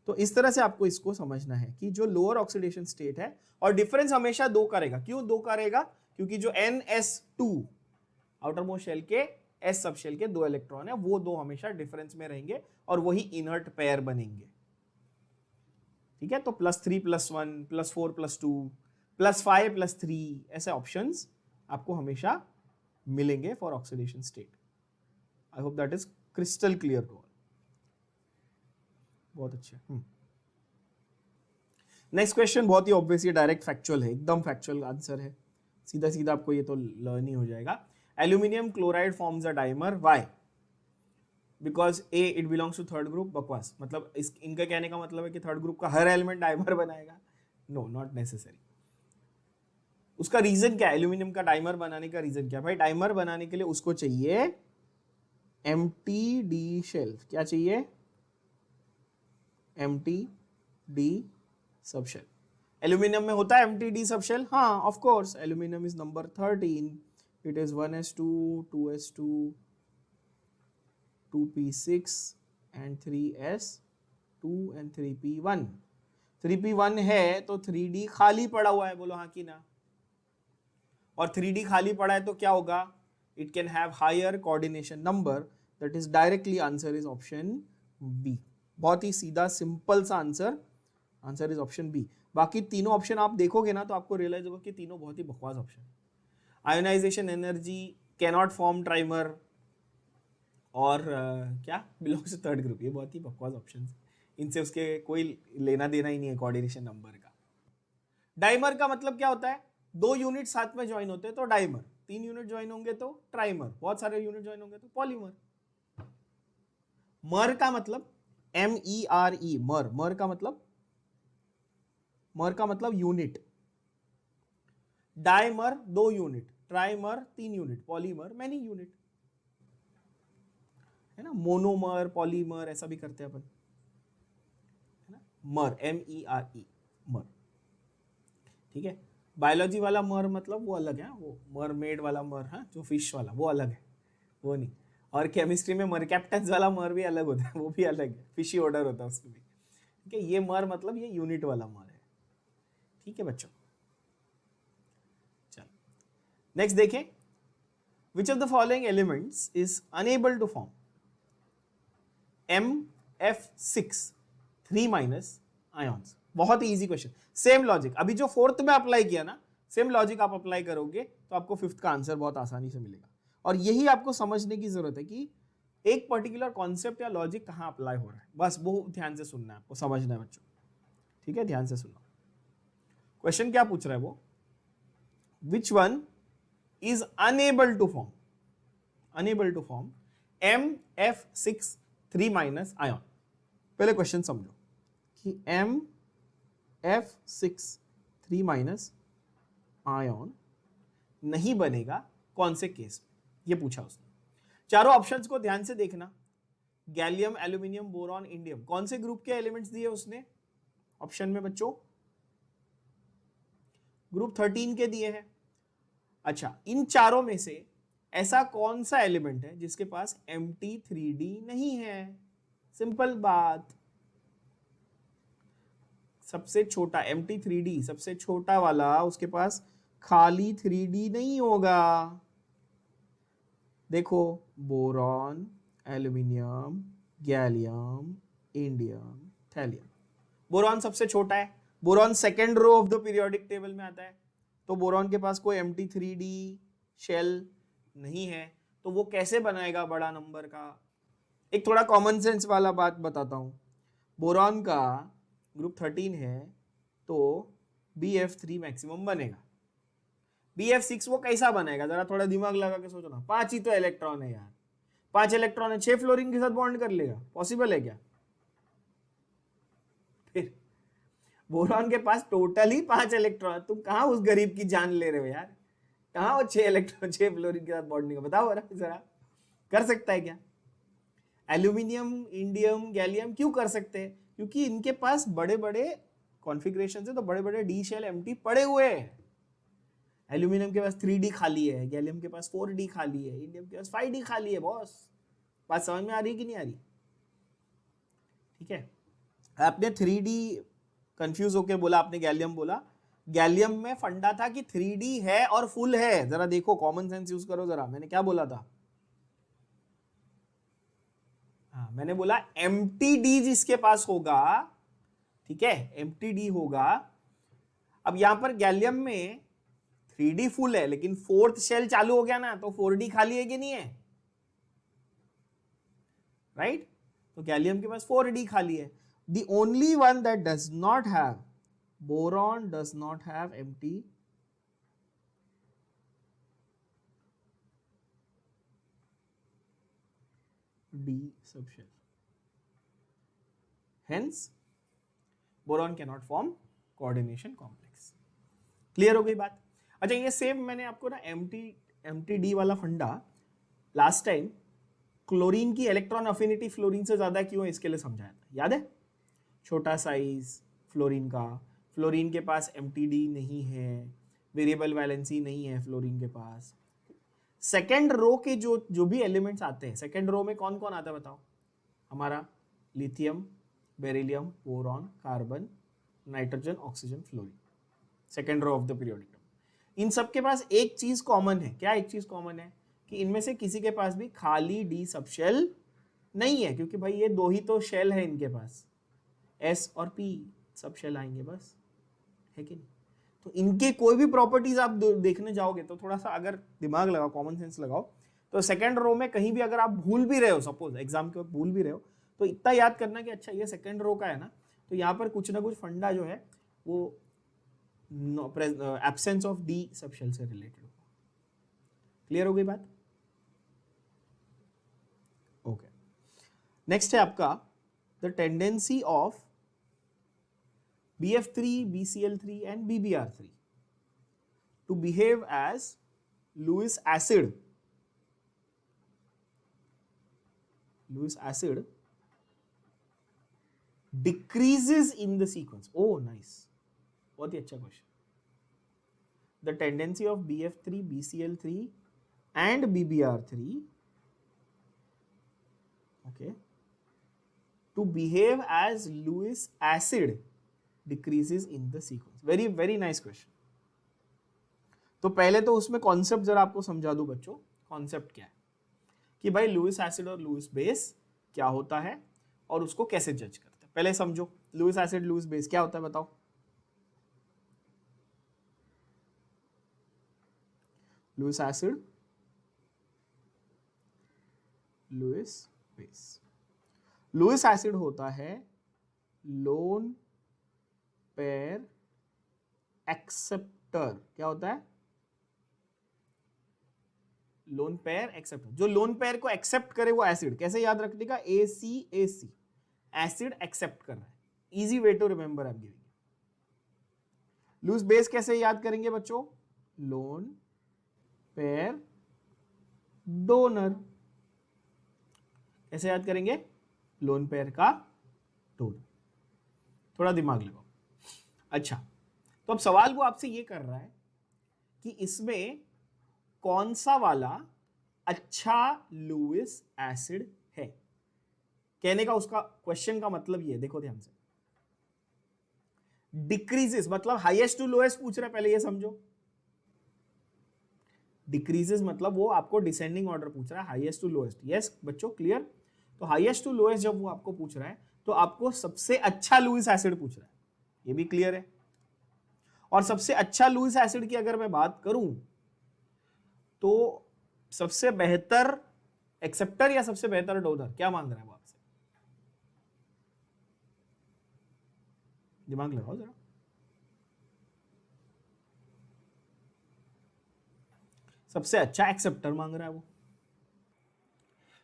तो इस तरह से आपको इसको समझना है कि जो लोअर ऑक्सीडेशन स्टेट है, और डिफरेंस हमेशा 2 का रहेगा। क्यों 2 का रहेगा? क्योंकि जो NS2 आउटर मोस्ट शेल के S सब शेल के 2 इलेक्ट्रॉन है, वो 2 हमेशा डिफरेंस में रहेंगे और वही इनर्ट पेयर बनेंगे। ठीक है, तो +3 +1 +4 +2 +5 +3 ऐसे ऑप्शंस आपको हमेशा मिलेंगे for oxidation state. I hope that is crystal clear to all. बहुत अच्छे। नेक्स्ट क्वेश्चन बहुत ही ऑब्वियसली डायरेक्ट फैक्चुअल है, एकदम फैक्चुअल आंसर है, सीधा सीधा आपको ये तो लर्न ही हो जाएगा। Aluminium chloride forms a dimer, why? Because a it belongs to third group. बकवास, मतलब इनका कहने का मतलब है कि थर्ड ग्रुप का हर एलिमेंट डाइमर बनाएगा। No, not necessary. उसका रीजन क्या है? एल्यूमिनियम का डाइमर बनाने का रीजन क्या है? भाई डाइमर बनाने के लिए उसको चाहिए एम्प्टी डी शेल। क्या चाहिए? Empty D subshell. एल्यूमिनियम में होता है एम्प्टी डी सबशेल? हाँ, of course. Aluminium is number 13, it is 1s2 2s2 2p6 and 3s2 and 3p1। 3p1 है तो 3d खाली पड़ा हुआ है, बोलो हाँ कि ना? और 3d खाली पड़ा है तो क्या होगा? It can have higher coordination number, that is directly answer is option B. बहुत ही सीधा सिंपल सा answer, answer is option B. बाकी तीनों ऑप्शन आप देखोगे ना तो आपको रियलाइज होगा कि तीनों बहुत ही बकवास option. Ionization energy, cannot form trimer, और क्या बिलोंग्स टू थर्ड ग्रुप, ये बहुत ही बकवास ऑप्शन, इनसे उसके कोई लेना देना ही नहीं है कोऑर्डिनेशन नंबर का। डाइमर का मतलब क्या होता है? 2 यूनिट साथ में ज्वाइन होते हैं तो डाइमर, 3 यूनिट ज्वाइन होंगे तो ट्राइमर, बहुत सारे यूनिट ज्वाइन होंगे तो पॉलीमर। मर का मतलब MERE, मर, मर का मतलब unit, dimer 2 unit, trimer 3 unit, polymer many unit, है ना। मोनोमर, पॉलीमर ऐसा भी करते हैं अपन, है ना। मर, MERE, मर, ठीक है। बायोलॉजी वाला मर मतलब वो अलग है, वो मरमेड वाला मर, हाँ, जो फिश वाला वो अलग है, वो नहीं। और केमिस्ट्री में मर कैप्टन्स वाला मर भी अलग होता है, वो भी अलग है, फिशी ऑर्डर होता है उसमें भी, ठीक है। ये मर मतलब ये यूनिट वाला मर है, ठीक है बच्चों। चलो नेक्स्ट देखें, which of the following elements is unable to form MF6 3- ions. बहुत ही इजी क्वेश्चन, सेम लॉजिक अभी जो फोर्थ में अप्लाई किया ना, सेम लॉजिक आप अप्लाई करोगे तो आपको फिफ्थ का आंसर बहुत आसानी से मिलेगा। और यही आपको समझने की जरूरत है कि एक पर्टिकुलर कॉन्सेप्ट या लॉजिक कहां अप्लाई हो रहा है, बस वो ध्यान से सुनना है आपको, समझना है बच्चों, ठीक है। ध्यान से सुनो, क्वेश्चन क्या पूछ रहा है वो, which one is unable to form MF6 3- ion. पहले क्वेश्चन समझो कि MF6 3- आयॉन नहीं बनेगा कौन से केस में, ये पूछा उसने। चारों ऑप्शंस को ध्यान से देखना, गैलियम, एल्यूमिनियम, बोरॉन, इंडियम, कौन से ग्रुप के एलिमेंट्स दिए उसने ऑप्शन में बच्चों, ग्रुप 13 के दिए हैं। अच्छा, इन चारों में से ऐसा कौन सा एलिमेंट है जिसके पास Mt3D नहीं है? सिंपल बात, सबसे छोटा Mt3D, सबसे छोटा वाला, उसके पास खाली 3D नहीं होगा। देखो, boron, aluminium, gallium, indium, thallium. Boron सबसे छोटा है, boron second row of the periodic table में आता है, तो बोरॉन के पास कोई Mt3D शेल नहीं है, तो वो कैसे बनाएगा बड़ा नंबर का? एक थोड़ा कॉमन सेंस वाला बात बताता हूं, बोरॉन का ग्रुप 13 है तो BF3 मैक्सिमम बनेगा। BF6 वो कैसा बनेगा, जरा थोड़ा दिमाग लगा के सोचो ना, 5 ही तो इलेक्ट्रॉन है यार, 5 इलेक्ट्रॉन है, 6 फ्लोरीन के साथ बॉन्ड कर लेगा, पॉसिबल है क्या? फिर बोरॉन के पास टोटल ही 5 इलेक्ट्रॉन, तुम कहां उस गरीब की जान ले रहे हो यार, कहां वो 6 इलेक्ट्रॉन 6 फ्लोरीन के साथ बॉन्डिंग, बताओ जरा कर सकता है क्या? एल्यूमिनियम, इंडियम, गैलियम क्यों कर सकते हैं? क्योंकि इनके पास बड़े बड़े कॉन्फ़िगरेशन है, तो बड़े बड़े डी शेल एम्प्टी पड़े हुए हैं। एल्यूमिनियम के पास 3D खाली है, गैलियम के पास 4D खाली है, इंडियम के पास 5D खाली है। बॉस बात समझ में आ रही कि नहीं आ रही? ठीक है, आपने 3D कंफ्यूज होकर बोला, आपने गैलियम बोला, गैलियम में फंडा था कि 3D है और फुल है। जरा देखो, कॉमन सेंस यूज करो जरा, मैंने क्या बोला था? हाँ, मैंने बोला MTD जिसके पास होगा, ठीक है, MTD होगा। अब यहां पर गैलियम में 3D फुल है, लेकिन फोर्थ शेल चालू हो गया ना, तो 4D खाली है कि नहीं है? राइट, तो गैलियम के पास 4D खाली है। The only one that does not have, boron does not have MTD subshell, hence boron cannot form coordination complex। Clear हो गई बात? अच्छा, ये सेम मैंने आपको ना MTD वाला फंडा लास्ट टाइम क्लोरीन की इलेक्ट्रॉन अफिनिटी फ्लोरीन से ज्यादा क्यों है इसके लिए समझाया था, याद है? छोटा साइज फ्लोरीन का, फ्लोरीन के पास MTD नहीं है, वेरिएबल वैलेंसी नहीं है फ्लोरीन के पास। सेकेंड रो के जो जो भी एलिमेंट्स आते हैं, सेकेंड रो में कौन कौन आता है बताओ? हमारा lithium, beryllium, boron, carbon, nitrogen, oxygen, fluorine, second row of the periodic table. इन सबके पास एक चीज कॉमन है, क्या एक चीज कॉमन है? कि इनमें से किसी के पास भी खाली डी सब शेल नहीं है, क्योंकि भाई ये दो ही तो शेल है इनके पास, S और P सब शेल आएंगे बस, है कि नहीं? तो इनके कोई भी प्रॉपर्टीज आप देखने जाओगे तो थोड़ा सा अगर दिमाग लगाओ, कॉमन सेंस लगाओ, तो सेकंड रो में कहीं भी अगर आप भूल भी रहे हो, सपोज एग्जाम के वक्त भूल भी रहे हो, तो इतना याद करना कि अच्छा ये सेकंड रो का है ना, तो यहाँ पर कुछ ना कुछ फंडा जो है वो absence of D sub shell से रिलेटेड होगा। क्लियर हो गई बात? ओके, नेक्स्ट है आपका the tendency of BF3, BCl3 and BBr3 to behave as Lewis acid decreases in the sequence. Oh nice, बहुत ही अच्छा question. The tendency of BF3, BCl3 and BBr3, okay, to behave as Lewis acid decreases in the sequence. Very very nice question. तो पहले तो उसमें concept जरा आपको समझा दूं बच्चों. कॉन्सेप्ट क्या है कि भाई लुईस एसिड और लुईस बेस क्या होता है और उसको कैसे जज करते हैं. पहले समझो लुईस एसिड लुईस बेस क्या होता है, बताओ. Lewis acid Lewis base. Lewis acid होता है लोन पेयर एक्सेप्टर. क्या होता है? Lone pair acceptor. जो लोन पेयर को एक्सेप्ट करे वो एसिड. कैसे याद रखने का? ACAC, एसिड एक्सेप्ट कर रहा है. Easy way to remember I am giving. Lewis base कैसे याद करेंगे बच्चों? Lone pair donor. कैसे याद करेंगे? लोन पेयर का डोनर. थोड़ा दिमाग लगाओ. अच्छा, तो अब सवाल वो आपसे ये कर रहा है कि इसमें कौन सा वाला अच्छा लुईस एसिड है. कहने का उसका क्वेश्चन का मतलब ये, देखो ध्यान से. डिक्रीजेस मतलब हाईएस्ट टू लोएस्ट पूछ रहा है. पहले ये समझो. डिक्रीजेस मतलब वो आपको डिसेंडिंग ऑर्डर पूछ रहा है, हाईएस्ट टू लोएस्ट. यस बच्चों, क्लियर. तो हाईएस्ट टू लोएस्ट जब वो आपको पूछ रहा है तो आपको सबसे अच्छा लुईस एसिड पूछ रहा है. ये भी क्लियर है. और सबसे अच्छा लुईस एसिड की अगर मैं बात करूं तो सबसे बेहतर एक्सेप्टर या सबसे बेहतर डोनर, क्या मांग रहा है वो आपसे? दिमाग लगाओ जरा. सबसे अच्छा एक्सेप्टर मांग रहा है वो.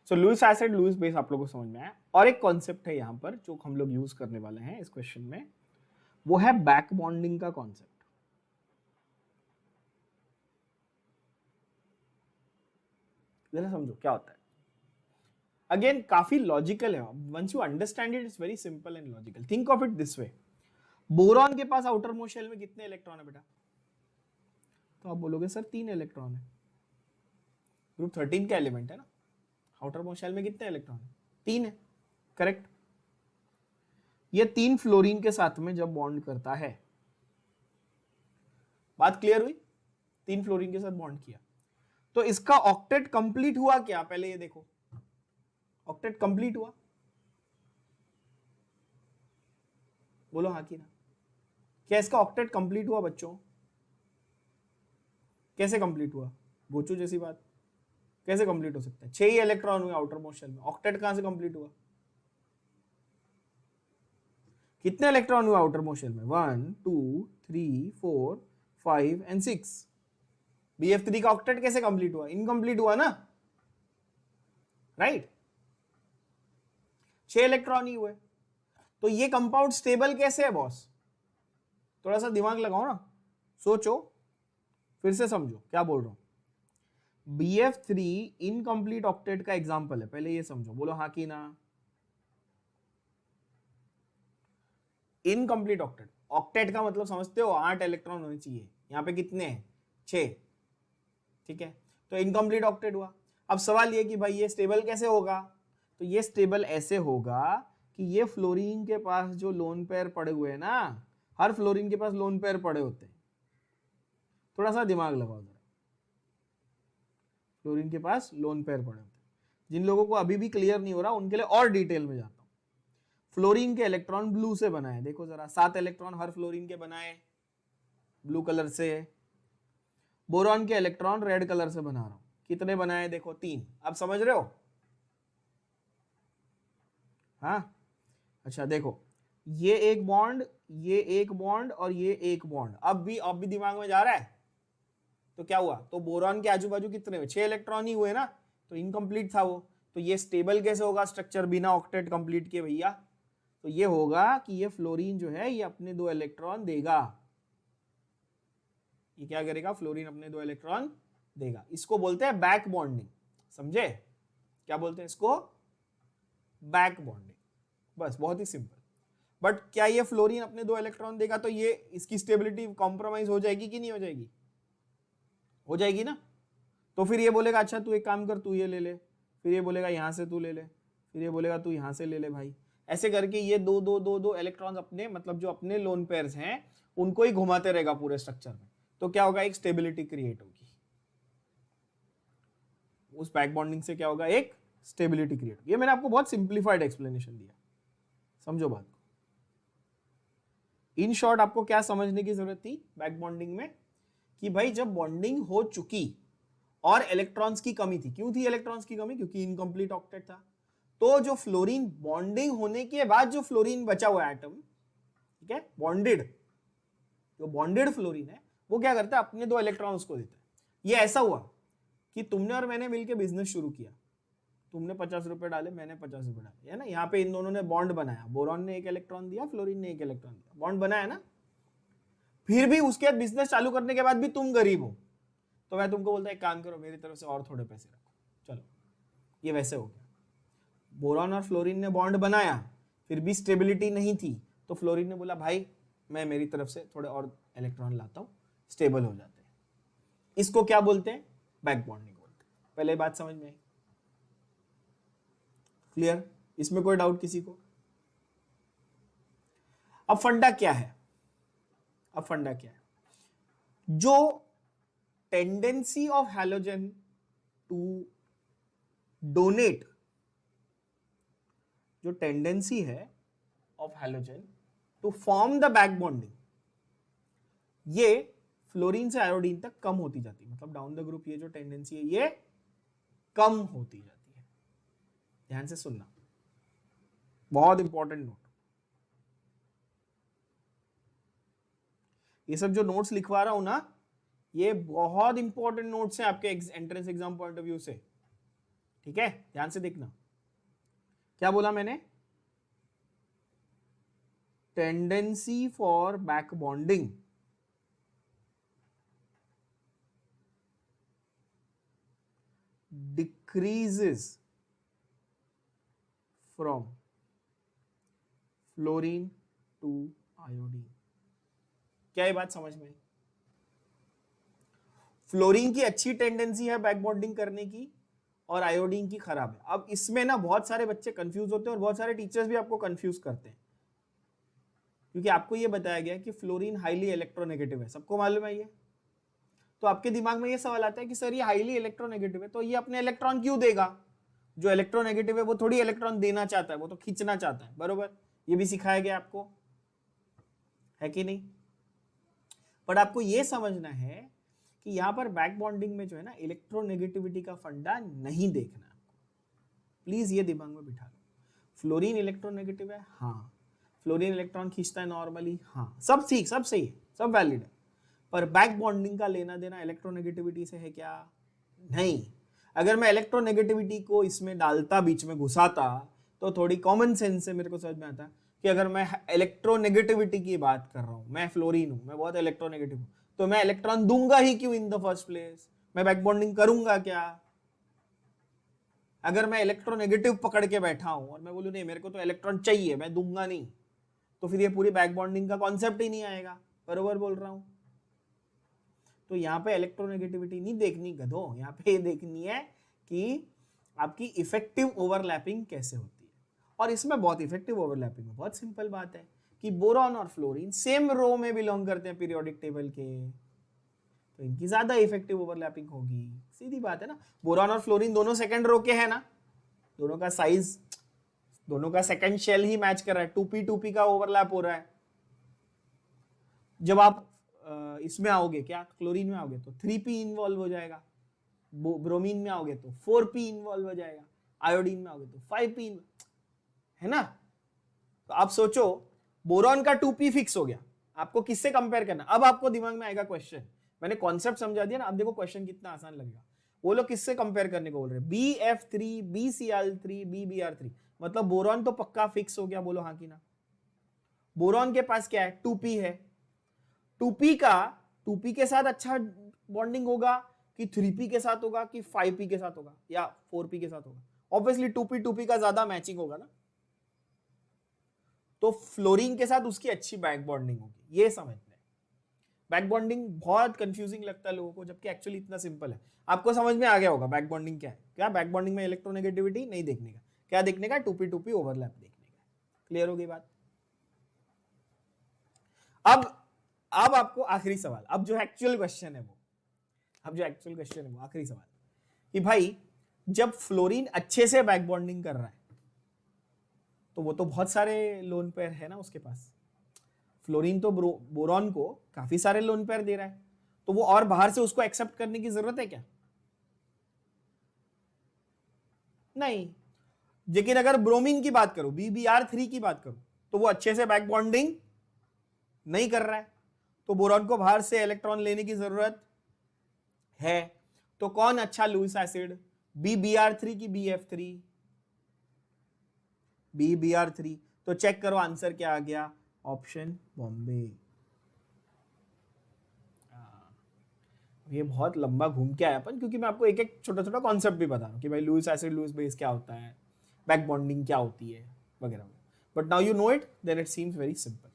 सो लुईस एसिड लुईस बेस आप लोगों को समझ में आया. और एक कॉन्सेप्ट है यहां पर जो हम लोग यूज करने वाले हैं इस क्वेश्चन में, वो है बैक बॉन्डिंग का कॉन्सेप्ट. जरा समझो क्या होता है. अगेन काफी लॉजिकल है. Once you understand it, it's very simple and logical. Think of it this way. Boron के पास आउटर मोस्ट शेल में कितने इलेक्ट्रॉन है बेटा? तो आप बोलोगे सर 3 इलेक्ट्रॉन है. ग्रुप 13 का एलिमेंट है ना. आउटर मोस्ट शेल में कितने इलेक्ट्रॉन है? 3 है. करेक्ट. ये 3 फ्लोरीन के साथ में जब बॉन्ड करता है, बात क्लियर हुई? 3 फ्लोरीन के साथ बॉन्ड किया तो इसका ऑक्टेट कंप्लीट हुआ क्या? पहले ये देखो, ऑक्टेट कंप्लीट हुआ? बोलो हाँ कि ना. क्या इसका ऑक्टेट कंप्लीट हुआ बच्चों? कैसे कंप्लीट हुआ? गोचू जैसी बात. कैसे कंप्लीट हो सकता है? 6 ही इलेक्ट्रॉन हुए आउटर मोस्ट शेल में. ऑक्टेट कहां से कंप्लीट हुआ? कितने इलेक्ट्रॉन हुए आउटर मोस्ट शेल में? 1 2 3 4 5 एंड 6. BF3 का ऑक्टेट कैसे कंप्लीट हुआ? इनकंप्लीट हुआ ना. राइट. 6 इलेक्ट्रॉन ही हुए. तो ये कंपाउंड स्टेबल कैसे है बॉस? थोड़ा सा दिमाग लगाओ ना, सोचो, फिर से समझो क्या बोल रहा हूं. BF3 इनकंप्लीट ऑक्टेट का एग्जांपल है. पहले ये समझो. बोलो हाँ कि ना. Incomplete octet. ऑक्टेट का मतलब समझते हो? 8 इलेक्ट्रॉन होने चाहिए. यहां पे कितने हैं? 6. ठीक है. तो इनकंप्लीट ऑक्टेट हुआ. अब सवाल ये कि भाई ये स्टेबल कैसे होगा? तो ये स्टेबल ऐसे होगा कि ये फ्लोरीन के पास जो लोन पेयर पड़े हुए हैं ना, हर फ्लोरीन के पास लोन पेयर पड़े होते हैं. थोड़ा सा दिमाग लगाओ जरा. फ्लोरीन के पास लोन पेयर पड़े होते हैं. जिन लोगों को अभी भी क्लियर नहीं हो रहा उनके लिए और डिटेल में जाता हूं. फ्लोरीन के इलेक्ट्रॉन ब्लू से बनाए. देखो जरा, 7 इलेक्ट्रॉन हर फ्लोरीन के बनाए ब्लू कलर से. बोरॉन के इलेक्ट्रॉन रेड कलर से बना रहा हूं. कितने बनाए? देखो 3. अब समझ रहे हो? हाँ. अच्छा देखो, ये एक बॉन्ड, ये एक बॉन्ड और ये एक बॉन्ड. अब भी दिमाग में जा रहा है? तो क्या हुआ? तो बोरॉन के आजू बाजू कितने हुए? 6 इलेक्ट्रॉन ही हुए ना. तो इनकम्प्लीट था वो. तो ये स्टेबल कैसे होगा स्ट्रक्चर बिना ऑक्टेट कंप्लीट किए भैया? तो ये होगा कि ये फ्लोरीन जो है ये अपने 2 इलेक्ट्रॉन देगा। ये क्या करेगा? फ्लोरीन अपने 2 इलेक्ट्रॉन देगा। इसको बोलते हैं बैक बॉन्डिंग। समझे? क्या बोलते हैं इसको? Back bonding. बस, बहुत ही सिंपल। बट क्या ये फ्लोरीन अपने 2 इलेक्ट्रॉन देगा तो ये इसकी स्टेबिलिटी कॉम्प्रोमाइज हो जाएगी कि नहीं हो जाएगी? हो जाएगी ना। तो फिर ये बोलेगा अच्छा तू एक काम कर, तू ये ले ले, फिर ये बोलेगा यहां से तू ले ले, फिर ये बोलेगा तू यहां से ले ले भाई। ऐसे करके ये दो इलेक्ट्रॉन्स अपने, मतलब जो अपने लोन पेयर्स हैं उनको ही घुमाते रहेगा पूरे स्ट्रक्चर में। तो क्या होगा? एक स्टेबिलिटी क्रिएट होगी। उस बैक बॉन्डिंग से क्या होगा? एक स्टेबिलिटी क्रिएट होगी। ये मैंने आपको बहुत सिंप्लीफाइड एक्सप्लेनेशन दिया, समझो बात को। इन शॉर्ट आपको क्या समझने की जरूरत थी बैक बॉन्डिंग में? कि भाई जब बॉन्डिंग हो चुकी और इलेक्ट्रॉन्स की कमी थी। क्यों थी इलेक्ट्रॉन्स की कमी? क्योंकि इनकम्प्लीट ऑक्टेट था। तो जो फ्लोरीन बॉन्डिंग होने के बाद जो फ्लोरीन बचा हुआ एटम, ठीक है, बॉन्डेड, जो बॉन्डेड फ्लोरीन है वो क्या करता है? अपने 2 इलेक्ट्रॉन्स को देता है। ये ऐसा हुआ कि तुमने और मैंने मिलकर बिजनेस शुरू किया। तुमने 50 रुपए डाले, मैंने 50 रुपए डाले, है ना। यहाँ पे इन दोनों ने बॉन्ड बनाया। बोरॉन ने 1 इलेक्ट्रॉन दिया, फ्लोरीन ने 1 इलेक्ट्रॉन दिया, बॉन्ड बनाया ना। फिर भी उसके बाद बिजनेस चालू करने के बाद भी तुम गरीब हो, तो मैं तुमको बोलता एक काम करो, मेरी तरफ से और थोड़े पैसे रखो, चलो। ये वैसे हो गया। बोरॉन और फ्लोरीन ने बॉन्ड बनाया, फिर भी स्टेबिलिटी नहीं थी, तो फ्लोरीन ने बोला भाई मैं मेरी तरफ से थोड़े और इलेक्ट्रॉन लाता हूं, स्टेबल हो जाते हैं। इसको क्या बोलते हैं? बैक बॉन्डिंग बोलते हैं। पहले बात समझ में आई? क्लियर? इसमें कोई डाउट किसी को? अब फंडा क्या है? अब फंडा क्या है? जो tendency of halogen to donate, जो टेंडेंसी है of halogen to form the back bonding, ये फ्लोरीन से आयोडीन तक कम होती जाती है। मतलब डाउन द ग्रुप ये जो टेंडेंसी है ये कम होती जाती है। ध्यान से सुनना, बहुत इंपॉर्टेंट नोट। ये सब जो नोट्स लिखवा रहा हूं ना, ये बहुत इंपॉर्टेंट नोट्स हैं आपके entrance exam point of view से, ठीक है। ध्यान से देखना। क्या बोला मैंने? Tendency for back bonding decreases from fluorine to iodine. क्या ये बात समझ में आई? फ्लोरीन की अच्छी टेंडेंसी है बैक बॉन्डिंग करने की और आयोडीन की खराब है। अब इसमें ना बहुत सारे बच्चे कंफ्यूज होते हैं और बहुत सारे टीचर्स भी आपको कंफ्यूज करते हैं, क्योंकि आपको ये बताया गया कि फ्लोरीन हाईली इलेक्ट्रोनेगेटिव है, सबको मालूम है ये। तो आपके दिमाग में ये सवाल आता है कि सर ये हाईली इलेक्ट्रोनेगेटिव है तो ये अपने इलेक्ट्रॉन क्यों देगा? जो इलेक्ट्रोनेगेटिव है वो थोड़ी इलेक्ट्रॉन देना चाहता है, वो तो खींचना चाहता है, बरोबर। ये भी सिखाया गया आपको, है कि नहीं? पर आपको ये समझना है कि यहां पर बैक बॉन्डिंग में जो है ना, इलेक्ट्रोनेगेटिविटी का फंडा नहीं देखना है आपको। प्लीज ये दिमाग में बिठा लो। फ्लोरीन इलेक्ट्रोनेगेटिव है, हाँ। फ्लोरीन इलेक्ट्रॉन खींचता है नॉर्मली, हाँ, सब ठीक, सब सही है, सब वैलिड है। पर बैक बॉन्डिंग का लेना देना इलेक्ट्रोनेगेटिविटी से है क्या? नहीं। अगर मैं इलेक्ट्रोनेगेटिविटी को इसमें डालता, बीच में घुसाता, तो थोड़ी कॉमन सेंस से मेरे को समझ में आता कि अगर मैं इलेक्ट्रोनेगेटिविटी की बात कर रहा हूं, मैं फ्लोरीन हूं, मैं बहुत इलेक्ट्रोनेगेटिव हूं, तो मैं इलेक्ट्रॉन दूंगा ही क्यों इन द फर्स्ट प्लेस? मैं बैक बॉन्डिंग करूंगा क्या? अगर मैं इलेक्ट्रोनेगेटिव पकड़ के बैठा हूं और मैं बोलूं नहीं मेरे को तो इलेक्ट्रॉन चाहिए, मैं दूंगा नहीं, तो फिर ये पूरी बैक बॉन्डिंग का कॉन्सेप्ट ही नहीं आएगा। बरोबर बोल रहा हूं? तो यहाँ पे इलेक्ट्रोनेगेटिविटी नहीं देखनी गधो, यहाँ पे ये देखनी है कि आपकी इफेक्टिव ओवरलैपिंग कैसे होती है। और इसमें बहुत इफेक्टिव ओवरलैपिंग है। बहुत सिंपल बात है कि बोरॉन और फ्लोरीन सेम रो में बिलोंग करते हैं पीरियोडिक टेबल के, तो इनकी ज्यादा इफेक्टिव ओवरलैपिंग होगी। सीधी बात है ना। बोरॉन और फ्लोरीन दोनों सेकंड रो के है ना, दोनों का साइज, दोनों का सेकंड शेल ही मैच कर रहा है, 2p का ओवरलैप हो रहा है। जब आप इसमें आओगे, क्या क्लोरीन में आओगे, तो 3p इन्वॉल्व हो जाएगा, ब्रोमीन में आओगे तो 4p इन्वॉल्व हो जाएगा, आयोडीन में आओगे तो 5p, है ना। तो आप सोचो, बोरॉन का 2p फिक्स हो गया, आपको किससे कंपेयर करना? अब आपको दिमाग में आएगा क्वेश्चन। मैंने कॉन्सेप्ट समझा दिया ना, अब देखो क्वेश्चन कितना आसान लगेगा। वो लोग किससे कंपेयर करने को बोल रहे हैं? BF3, BCl3, BBr3, मतलब बोरॉन तो पक्का फिक्स हो गया, बोलो हाँ कि ना। बोरॉन के पास क्या है, 2p है। 2p के साथ अच्छा बॉन्डिंग होगा कि 3p के साथ होगा कि 5p के साथ होगा या 4p के साथ होगा? ऑब्वियसली 2p का ज्यादा मैचिंग होगा ना, तो फ्लोरीन के साथ उसकी अच्छी बैक बॉन्डिंग होगी, ये समझना है। बैक बॉन्डिंग बहुत कंफ्यूजिंग लगता है लोगों को, जबकि एक्चुअली इतना सिंपल है। आपको समझ में आ गया होगा बैक बॉन्डिंग क्या है। क्या बैक बॉन्डिंग में इलेक्ट्रोनेगेटिविटी नहीं देखने का, क्या देखने का, 2p ओवरलैप देखने का। क्लियर हो गई बात? अब आपको आखिरी सवाल, अब जो एक्चुअल क्वेश्चन है वो, आखिरी सवाल कि भाई जब फ्लोरीन अच्छे से बैक बॉन्डिंग कर रहा है तो वो तो बहुत सारे लोन पेयर है ना उसके पास। फ्लोरीन तो बोरॉन को काफी सारे लोन पेयर दे रहा है, तो वो और बाहर से उसको एक्सेप्ट करने की जरूरत है क्या? नहीं। लेकिन अगर ब्रोमीन की बात करो, BBr3 की बात करो, तो वो अच्छे से बैक बॉन्डिंग नहीं कर रहा है, तो बोरॉन को बाहर से इलेक्ट्रॉन लेने की जरूरत है। तो कौन अच्छा लुईस एसिड, BBr3 की BF3? BBr3। तो चेक करो आंसर क्या आ गया, ऑप्शन बॉम्बे। ये बहुत लंबा घूम के आया अपन, क्योंकि मैं आपको एक एक छोटा छोटा कॉन्सेप्ट भी बता रहा हूँ कि भाई लुईस एसिड लुईस बेस क्या होता है, बैक बॉन्डिंग क्या होती है वगैरह। But now you know it, then it seems very simple.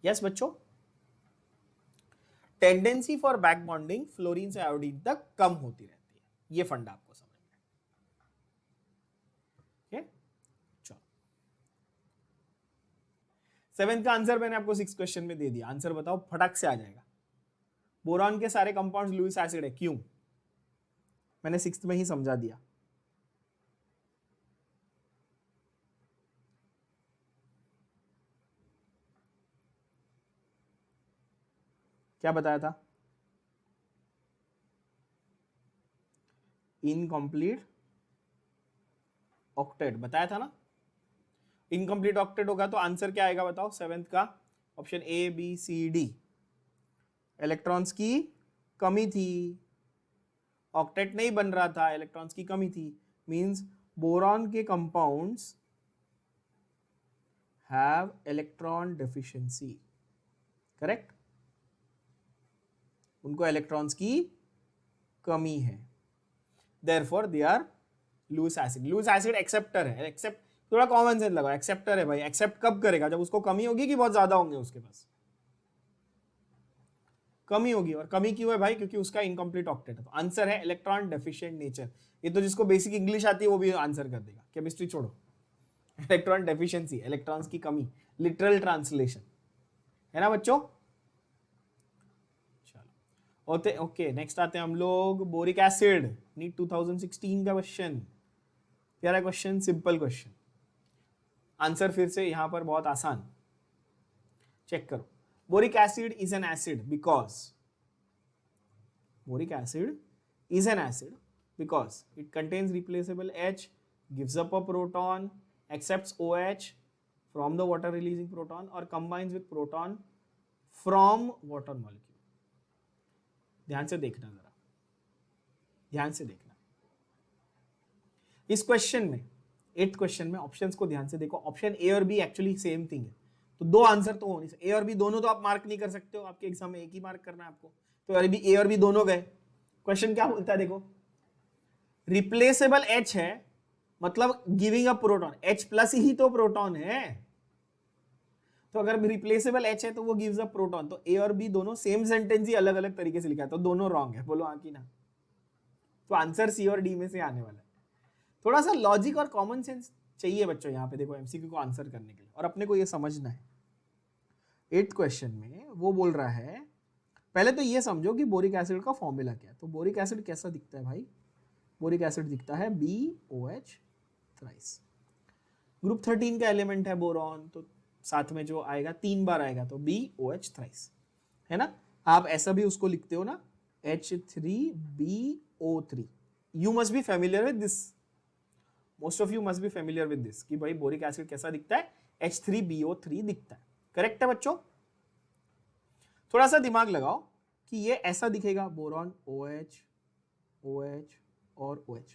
Yes बच्चों, tendency for back bonding fluorine से आयोडीन तक कम होती रहती है, ये फंडा आपको समझना है। चलो, 7th का आंसर मैंने आपको 6 क्वेश्चन में दे दिया, आंसर बताओ, फटाक से आ जाएगा। बोरॉन के सारे कंपाउंड्स लुईस एसिड है, क्यों? मैंने 6th में ही समझा दिया। क्या बताया था? इनकम्प्लीट ऑक्टेट बताया था ना। इनकम्प्लीट ऑक्टेट होगा तो आंसर क्या आएगा बताओ 7th का? Option ABCD। इलेक्ट्रॉन्स की कमी थी, ऑक्टेट नहीं बन रहा था, इलेक्ट्रॉन्स की कमी थी। मींस बोरॉन के compounds have electron deficiency, correct? उनको इलेक्ट्रॉन्स की कमी है, therefore they are Lewis acid. Lewis acid acceptor है, एक्सेप्ट, थोड़ा कॉमन सेंस लगाओ, एक्सेप्टर है भाई। एक्सेप्ट कब करेगा? जब उसको कमी होगी कि बहुत ज्यादा होंगे उसके पास? कमी होगी। और कमी क्यों है भाई? क्योंकि उसका इनकम्प्लीट ऑक्टेट है। तो आंसर है इलेक्ट्रॉन डेफिशिएंट नेचर। ये तो जिसको बेसिक इंग्लिश आती है वो भी आंसर कर देगा, केमिस्ट्री छोड़ो। इलेक्ट्रॉन डेफिशिएंसी, इलेक्ट्रॉन्स की कमी, लिटरल ट्रांसलेशन है ना बच्चों। चलो ओके, नेक्स्ट आते हैं हम लोग बोरिक एसिड, नीट 2016 का क्वेश्चन। प्यारा क्वेश्चन, सिंपल क्वेश्चन, आंसर फिर से यहां पर बहुत आसान। चेक करो, boric acid is an acid because, boric acid is an acid because it contains replaceable H, gives up a proton, accepts OH from the water releasing proton or combines with proton from water molecule. ध्यान से देखना, जरा ध्यान से देखना इस question में, 8th question में ऑप्शंस को ध्यान से देखो। ऑप्शन ए और बी एक्चुअली सेम थिंग है, तो दो आंसर तो हो नहीं सकते। ए और बी दोनों तो आप मार्क नहीं कर सकते हो, आपके एग्जाम में एक ही मार्क करना है आपको। तो अरे भी ए और बी दोनों गए। क्वेश्चन क्या बोलता है देखो, रिप्लेसेबल H है मतलब giving a proton, H plus ही तो प्रोटॉन है, तो अगर रिप्लेसेबल H है तो वो गिव्स अ प्रोटॉन। तो ए और बी दोनों सेम सेंटेंस ही अलग अलग तरीके से लिखा है, तो दोनों रॉन्ग है। बोलो हाँ कि ना? तो आंसर सी और डी में से आने वाला है। थोड़ा सा लॉजिक और कॉमन सेंस चाहिए बच्चों यहाँ पे, देखो एमसीक्यू को आंसर करने के लिए, और अपने को ये समझना है। 8th क्वेश्चन में वो बोल रहा है, पहले तो ये समझो कि बोरिक एसिड का फॉर्मूला क्या है। तो बोरिक एसिड कैसा दिखता है भाई? बोरिक एसिड दिखता है BOH थ्राइस। ग्रुप 13 का एलिमेंट है बोरॉन, तो साथ में जो आएगा 3 बार आएगा, तो BOH थ्राइस, है ना। आप ऐसा भी उसको लिखते हो ना, H3BO3। You must be familiar with this, most of you must be familiar with this कि भाई बोरिक एसिड कैसा दिखता है, H3BO3 दिखता है। करेक्ट है बच्चों? थोड़ा सा दिमाग लगाओ कि ये ऐसा दिखेगा, बोरॉन OH OH और OH।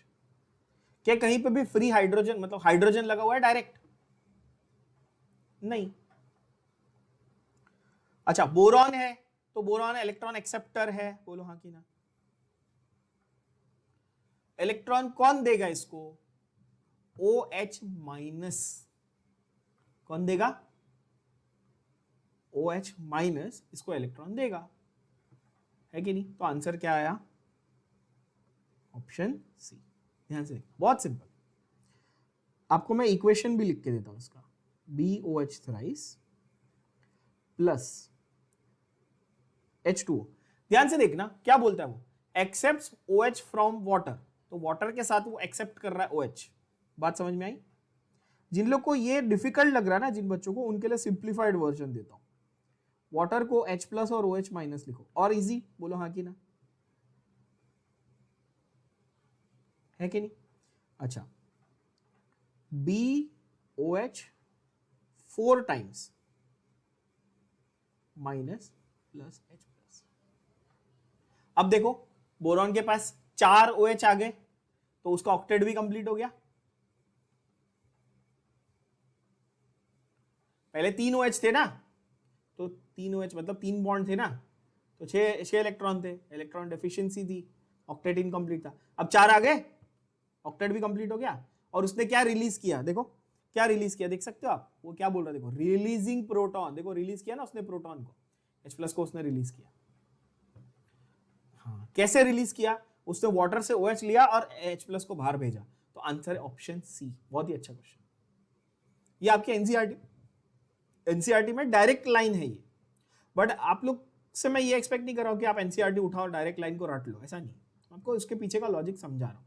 क्या कहीं पे भी फ्री हाइड्रोजन, मतलब हाइड्रोजन लगा हुआ है डायरेक्ट? नहीं। अच्छा बोरॉन है तो बोरॉन इलेक्ट्रॉन एक्सेप्टर है, बोलो हाँ कि ना। इलेक्ट्रॉन कौन देगा इसको? OH minus. कौन देगा? OH माइनस इसको इलेक्ट्रॉन देगा, है कि नहीं? तो आंसर क्या आया? Option C. ध्यान से देखो, बहुत सिंपल। आपको मैं इक्वेशन भी लिख के देता हूं इसका, BOH थ्राइस प्लस H2O। ध्यान से देखना क्या बोलता है वो, एक्सेप्ट OH फ्रॉम वाटर। तो वाटर के साथ वो एक्सेप्ट कर रहा है OH। बात समझ में आई? जिन लोग को ये डिफिकल्ट लग रहा है ना, जिन बच्चों को, उनके लिए सिंप्लीफाइड वर्जन देता हूं। वाटर को H प्लस और OH माइनस लिखो, और इजी, बोलो हाँ कि ना, है कि नहीं? अच्छा, BOH 4 times minus plus H plus. अब देखो बोरॉन के पास 4 OH आ गए तो उसका ऑक्टेट भी कंप्लीट हो गया। पहले 3 OH थे ना, तो 3 OH मतलब 3 बॉन्ड थे ना, तो 6 इलेक्ट्रॉन थे, इलेक्ट्रॉन डेफिशिएंसी थी, ऑक्टेट इनकम्प्लीट था। अब 4 आ गए, ऑक्टेट भी कंप्लीट हो गया। और उसने क्या रिलीज किया, देखो क्या रिलीज किया, देख सकते हो आप, वो क्या बोल रहा है, देखो रिलीजिंग प्रोटॉन। देखो रिलीज किया ना उसने प्रोटॉन को, H प्लस को उसने रिलीज किया। हाँ, कैसे रिलीज किया? उसने वाटर से OH लिया और H प्लस को बाहर भेजा। तो आंसर है ऑप्शन सी। बहुत ही अच्छा क्वेश्चन। ये आपके एनसीईआरटी में डायरेक्ट लाइन है ये, बट आप लोग से मैं ये एक्सपेक्ट नहीं कर रहा हूं कि आप एनसीईआरटी उठाओ डायरेक्ट लाइन को रट लो, ऐसा नहीं। आपको उसके पीछे का लॉजिक समझा रहा हूं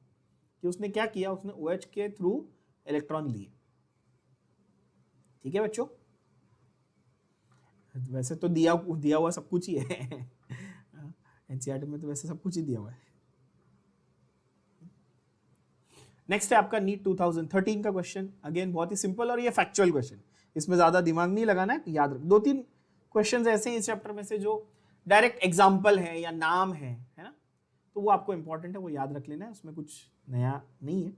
कि उसने क्या किया, उसने OH के थ्रू इलेक्ट्रॉन लिए। ठीक है बच्चों? वैसे तो दिया हुआ सब कुछ ही है एनसीईआरटी में तो वैसे सब कुछ ही दिया हुआ है। नेक्स्ट है आपका नीट 2013 का क्वेश्चन। अगेन बहुत ही सिंपल और ये फैक्चुअल क्वेश्चन, इसमें ज्यादा दिमाग नहीं लगाना है, याद रख। 2-3 क्वेश्चंस ऐसे हैं इस चैप्टर में से जो डायरेक्ट एग्जांपल है या नाम है ना, तो वो आपको इंपॉर्टेंट है, वो याद रख लेना है, उसमें कुछ नया नहीं है।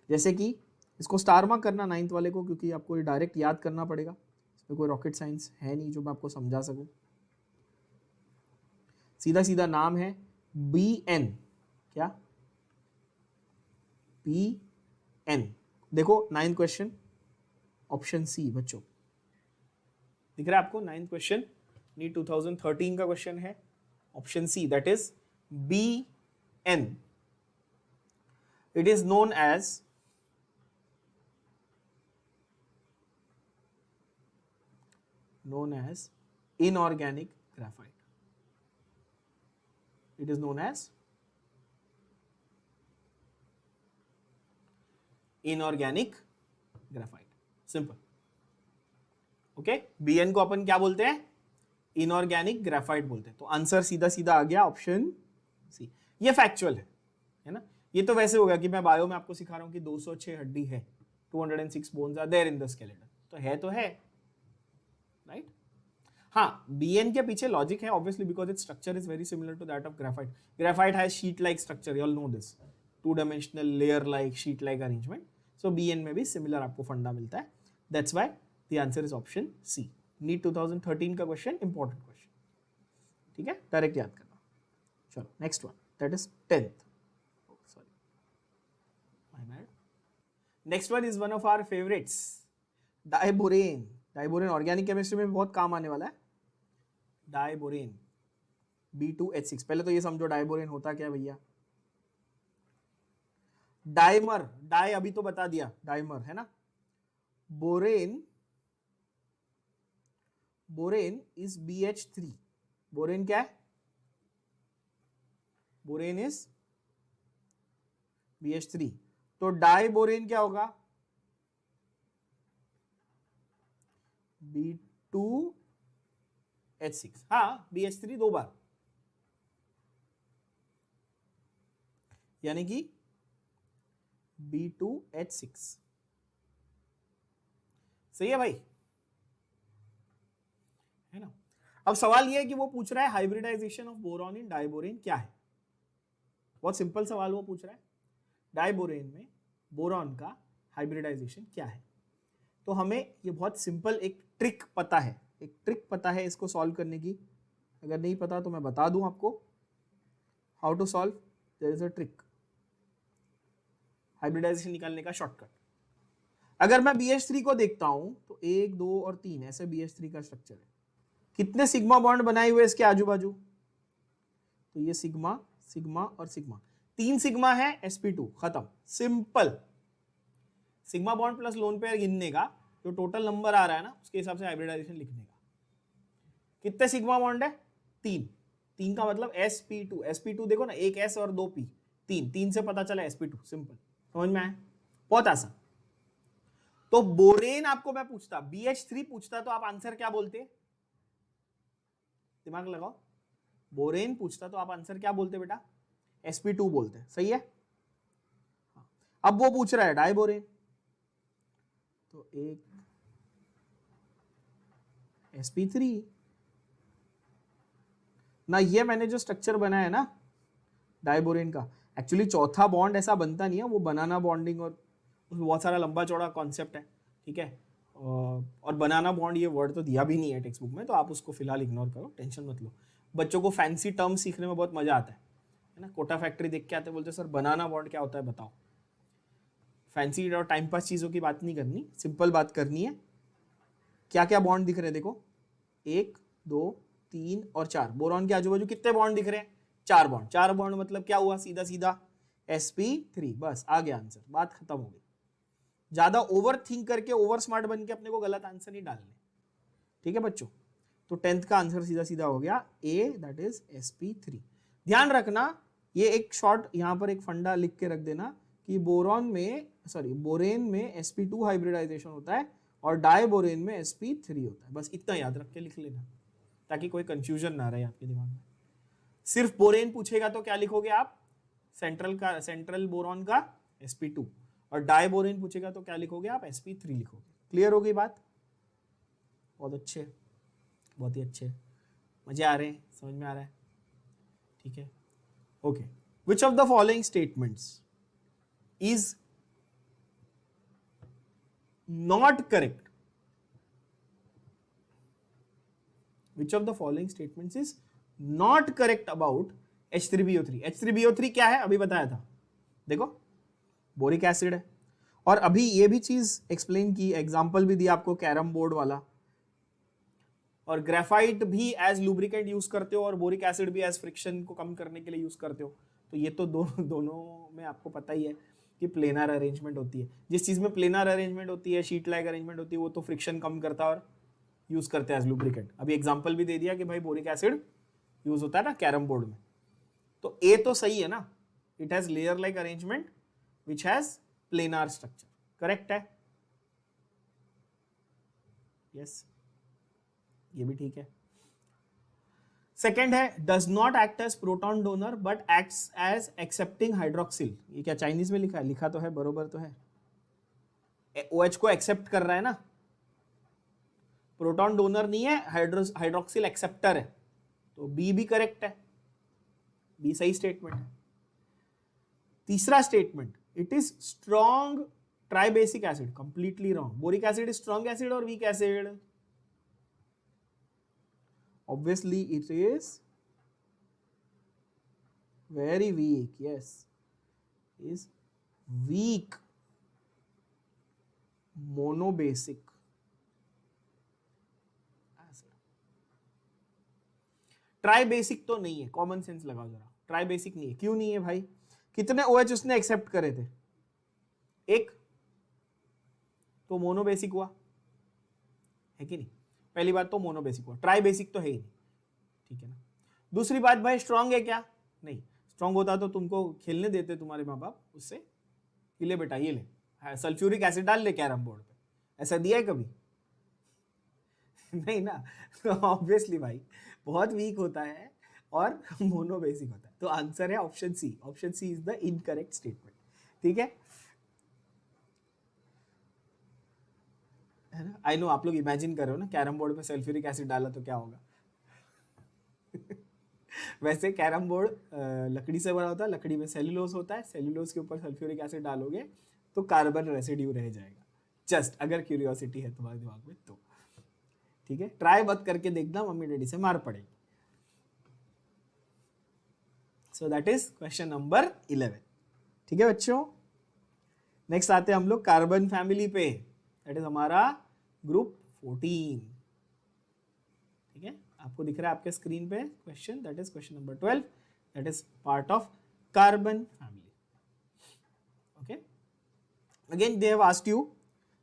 जैसे कि इसको स्टार मार्क करना 9th वाले को, क्योंकि आपको ये डायरेक्ट याद करना पड़ेगा, इसमें कोई रॉकेट साइंस है नहीं जो मैं आपको समझा सकूं। सीधा सीधा नाम है BN, क्या BN। देखो 9th क्वेश्चन, ऑप्शन सी बच्चों, दिख रहा है आपको? 9th क्वेश्चन नीट 2013 का क्वेश्चन है, option C, that is BN। It is known as inorganic graphite. It is known as inorganic graphite. Simple. Okay, BN को अपन क्या बोलते हैं? इनऑर्गेनिक ग्रेफाइट बोलते हैं। तो आंसर सीधा सीधा आ गया ऑप्शन सी। ये फैक्चुअल है ना? ये तो वैसे होगा कि मैं बायो में आपको सिखा रहा हूं कि 206 हड्डी है, 206 bones are there in the skeleton, तो है राइट। हाँ, BN के पीछे लॉजिक है obviously, because its structure is very similar to that of graphite. Graphite has sheet like structure, you all know this, 2-dimensional layer like, sheet like arrangement. So BN में भी similar आपको फंडा मिलता है, that's why the answer is option C. NEET 2013 का question, important question, ठीक है, direct याद करना। चलो next one, that is 10th, sorry my bad. Next one is one of our favourites, diborane. Diborane organic chemistry में भी बहुत काम आने वाला है। Diborane B2H6। पहले तो ये समझो डाइबोरेन होता क्या भैया। डाइमर, डाई अभी तो बता दिया, डाइमर है ना। Borane is BH3। बोरेन क्या है? Borane is BH3। तो डाइबोरेन क्या होगा? B2H6। हाँ, BH3 2 बार, यानी कि B2H6। सही है भाई, है ना? अब सवाल यह है कि वो पूछ रहा है hybridization of boron in diborane क्या है। बहुत सिंपल सवाल वो पूछ रहा है, डाइबोरेन में बोरॉन का हाइब्रिडाइजेशन क्या है। तो हमें ये बहुत सिंपल एक ट्रिक पता है, एक ट्रिक पता है इसको सॉल्व करने की? अगर नहीं पता तो मैं बता दूं आपको how to solve. There is a trick, hybridization निकालने का शॉर्टकट. अगर मैं BH3 को देखता हूं तो 1 2 और 3 ऐसे BH3 का स्ट्रक्चर है. कितने सिग्मा बॉन्ड बनाए हुए इसके आजू बाजू? तो ये सिग्मा सिग्मा और सिग्मा, 3 सिग्मा है, sp2 खत्म. Simple. Sigma bond plus lone pair गिनने का जो टोटल नंबर आ रहा है ना उसके हिसाब से हाइब्रिडाइजेशन लिखने का. कितने सिग्मा बॉन्ड है? 3. 3 का मतलब sp2. sp2 देखो ना, एक s और 2 p, 3 से पता चला sp2. सिंपल. समझ में आया? बहुत आसान. तो बोरेन आपको मैं पूछता, BH3 पूछता तो आप आंसर क्या बोलते? दिमाग लगाओ. बोरेन पूछता तो आप आंसर क्या बोलते बेटा? sp2 बोलते. सही है. अब वो पूछ रहा है डाइबोरेन, तो एक sp3 ना. ये मैंने जो स्ट्रक्चर बनाया है ना डाइबोरेन का, एक्चुअली चौथा बॉन्ड ऐसा बनता नहीं है, वो बनाना बॉन्डिंग और बहुत सारा लंबा चौड़ा कॉन्सेप्ट है. ठीक है. और बनाना बॉन्ड ये वर्ड तो दिया भी नहीं है टेक्स्ट बुक में, तो आप उसको फिलहाल इग्नोर करो, टेंशन मत लो. बच्चों को फैंसी टर्म सीखने में बहुत मजा आता है ना. कोटा फैक्ट्री देख के आते, बोलते सर बनाना बॉन्ड क्या होता है बताओ. फैंसी और टाइम पास चीज़ों की बात नहीं करनी, सिंपल बात करनी है. क्या क्या बॉन्ड दिख रहे हैं देखो, 1 2 3 और 4. बोरॉन के आजू बाजू कितने बॉन्ड दिख रहे हैं? 4 बॉन्ड. 4 बॉन्ड मतलब क्या हुआ? सीधा सीधा sp3. बस आ गया आंसर, बात खत्म हो गई. ज्यादा ओवर थिंक करके ओवर स्मार्ट बन के अपने को गलत आंसर नहीं डालने. ठीक है बच्चों. तो 10th का आंसर सीधा सीधा हो गया A, दैट इज sp3. ध्यान रखना, ये एक शॉर्ट यहां पर एक फंडा लिख के रख देना कि बोरेन में sp2 हाइब्रिडाइजेशन होता है और डाइबोरेन में sp3 होता है. बस इतना याद रख के लिख लेना ताकि कोई कंफ्यूजन ना रहे आपके दिमाग में. सिर्फ बोरेन पूछेगा तो क्या लिखोगे आप? सेंट्रल बोरॉन का sp2. और डाइबोरेन पूछेगा तो क्या लिखोगे आप? sp3 लिखोगे. क्लियर हो गई बात? बहुत अच्छे, बहुत ही अच्छे. मजे आ रहे हैं? समझ में आ रहा है? ठीक है. Okay. Which of the following statements is not correct? Which of the following statements is not correct about H3BO3? H3BO3 क्या है? अभी बताया था. देखो बोरिक एसिड है. और अभी ये भी चीज एक्सप्लेन की, एग्जांपल भी दिया आपको कैरम बोर्ड वाला. और ग्रेफाइट भी एज लुब्रिकेंट यूज करते हो और बोरिक एसिड भी एज फ्रिक्शन को कम करने के लिए यूज करते हो. तो ये तो दोनों में आपको पता ही है कि प्लेनर अरेंजमेंट होती है. जिस चीज में प्लेनर अरेंजमेंट होती है, शीट लाइक अरेंजमेंट होती है, वो तो फ्रिक्शन कम करता है और यूज करते हैं एज लुब्रिकेंट. अभी एग्जांपल भी दे दिया कि भाई बोरिक एसिड यूज होता है ना कैरम बोर्ड में. तो ए तो सही है ना. It has layer like arrangement which has planar structure. Correct है. यस, ये भी ठीक है. सेकेंड है does not act as proton donor but acts as accepting hydroxyl. ये क्या चाइनीज में लिखा है? लिखा तो है, बरोबर तो है. OH को एक्सेप्ट कर रहा है ना, प्रोटॉन डोनर नहीं है, हाइड्रोक्सिल एक्सेप्टर है. तो बी भी करेक्ट है. बी सही स्टेटमेंट है. तीसरा statement, it is strong tribasic acid. Completely wrong. Boric acid is strong acid और weak acid? Obviously it is very weak. Yes, is weak monobasic acid. Tribasic तो नहीं है. कॉमन सेंस लगाओ जरा. ट्राइबेसिक नहीं है. क्यों नहीं है भाई? कितने OH उसने एक्सेप्ट करे थे? एक. तो मोनोबेसिक हुआ है कि नहीं? पहली बात तो मोनोबेसिक हुआ, ट्राइबेसिक तो है ही नहीं. ठीक है ना. दूसरी बात भाई स्ट्रांग है क्या? नहीं. स्ट्रांग होता तो तुमको खेलने देते तुम्हारे माँ बाप उससे कि ले बेटा ये ले सल्फ्यूरिक एसिड डाल ले कैरम बोर्ड पे. ऐसा दिया है कभी? नहीं ना. तो ऑब्वियसली भाई बहुत वीक होता है और मोनोबेसिक होता है. तो आंसर है option C. Option C is the incorrect statement. ठीक है. है ना. आई नो आप लोग इमेजिन कर रहे हो ना कैरम बोर्ड पे सल्फ्यूरिक एसिड डाला तो क्या होगा. वैसे कैरम बोर्ड लकड़ी से बना होता है. लकड़ी में सेल्यूलोज होता है. सेल्यूलोज के ऊपर सल्फ्यूरिक एसिड डालोगे तो कार्बन रेसिड्यू रह जाएगा. जस्ट अगर क्यूरियोसिटी है तुम्हारे दिमाग में तो. ठीक है, ट्राई मत करके देखना, मम्मी डैडी से मार पड़ेगी। So that is question number 11। ठीक है बच्चों, नेक्स्ट आते हैं हम लोग कार्बन फैमिली पे, दैट इज हमारा ग्रुप 14। ठीक है, आपको दिख रहा है आपके स्क्रीन पे question, that is question number 12, that is part of carbon family. Okay, again they have asked you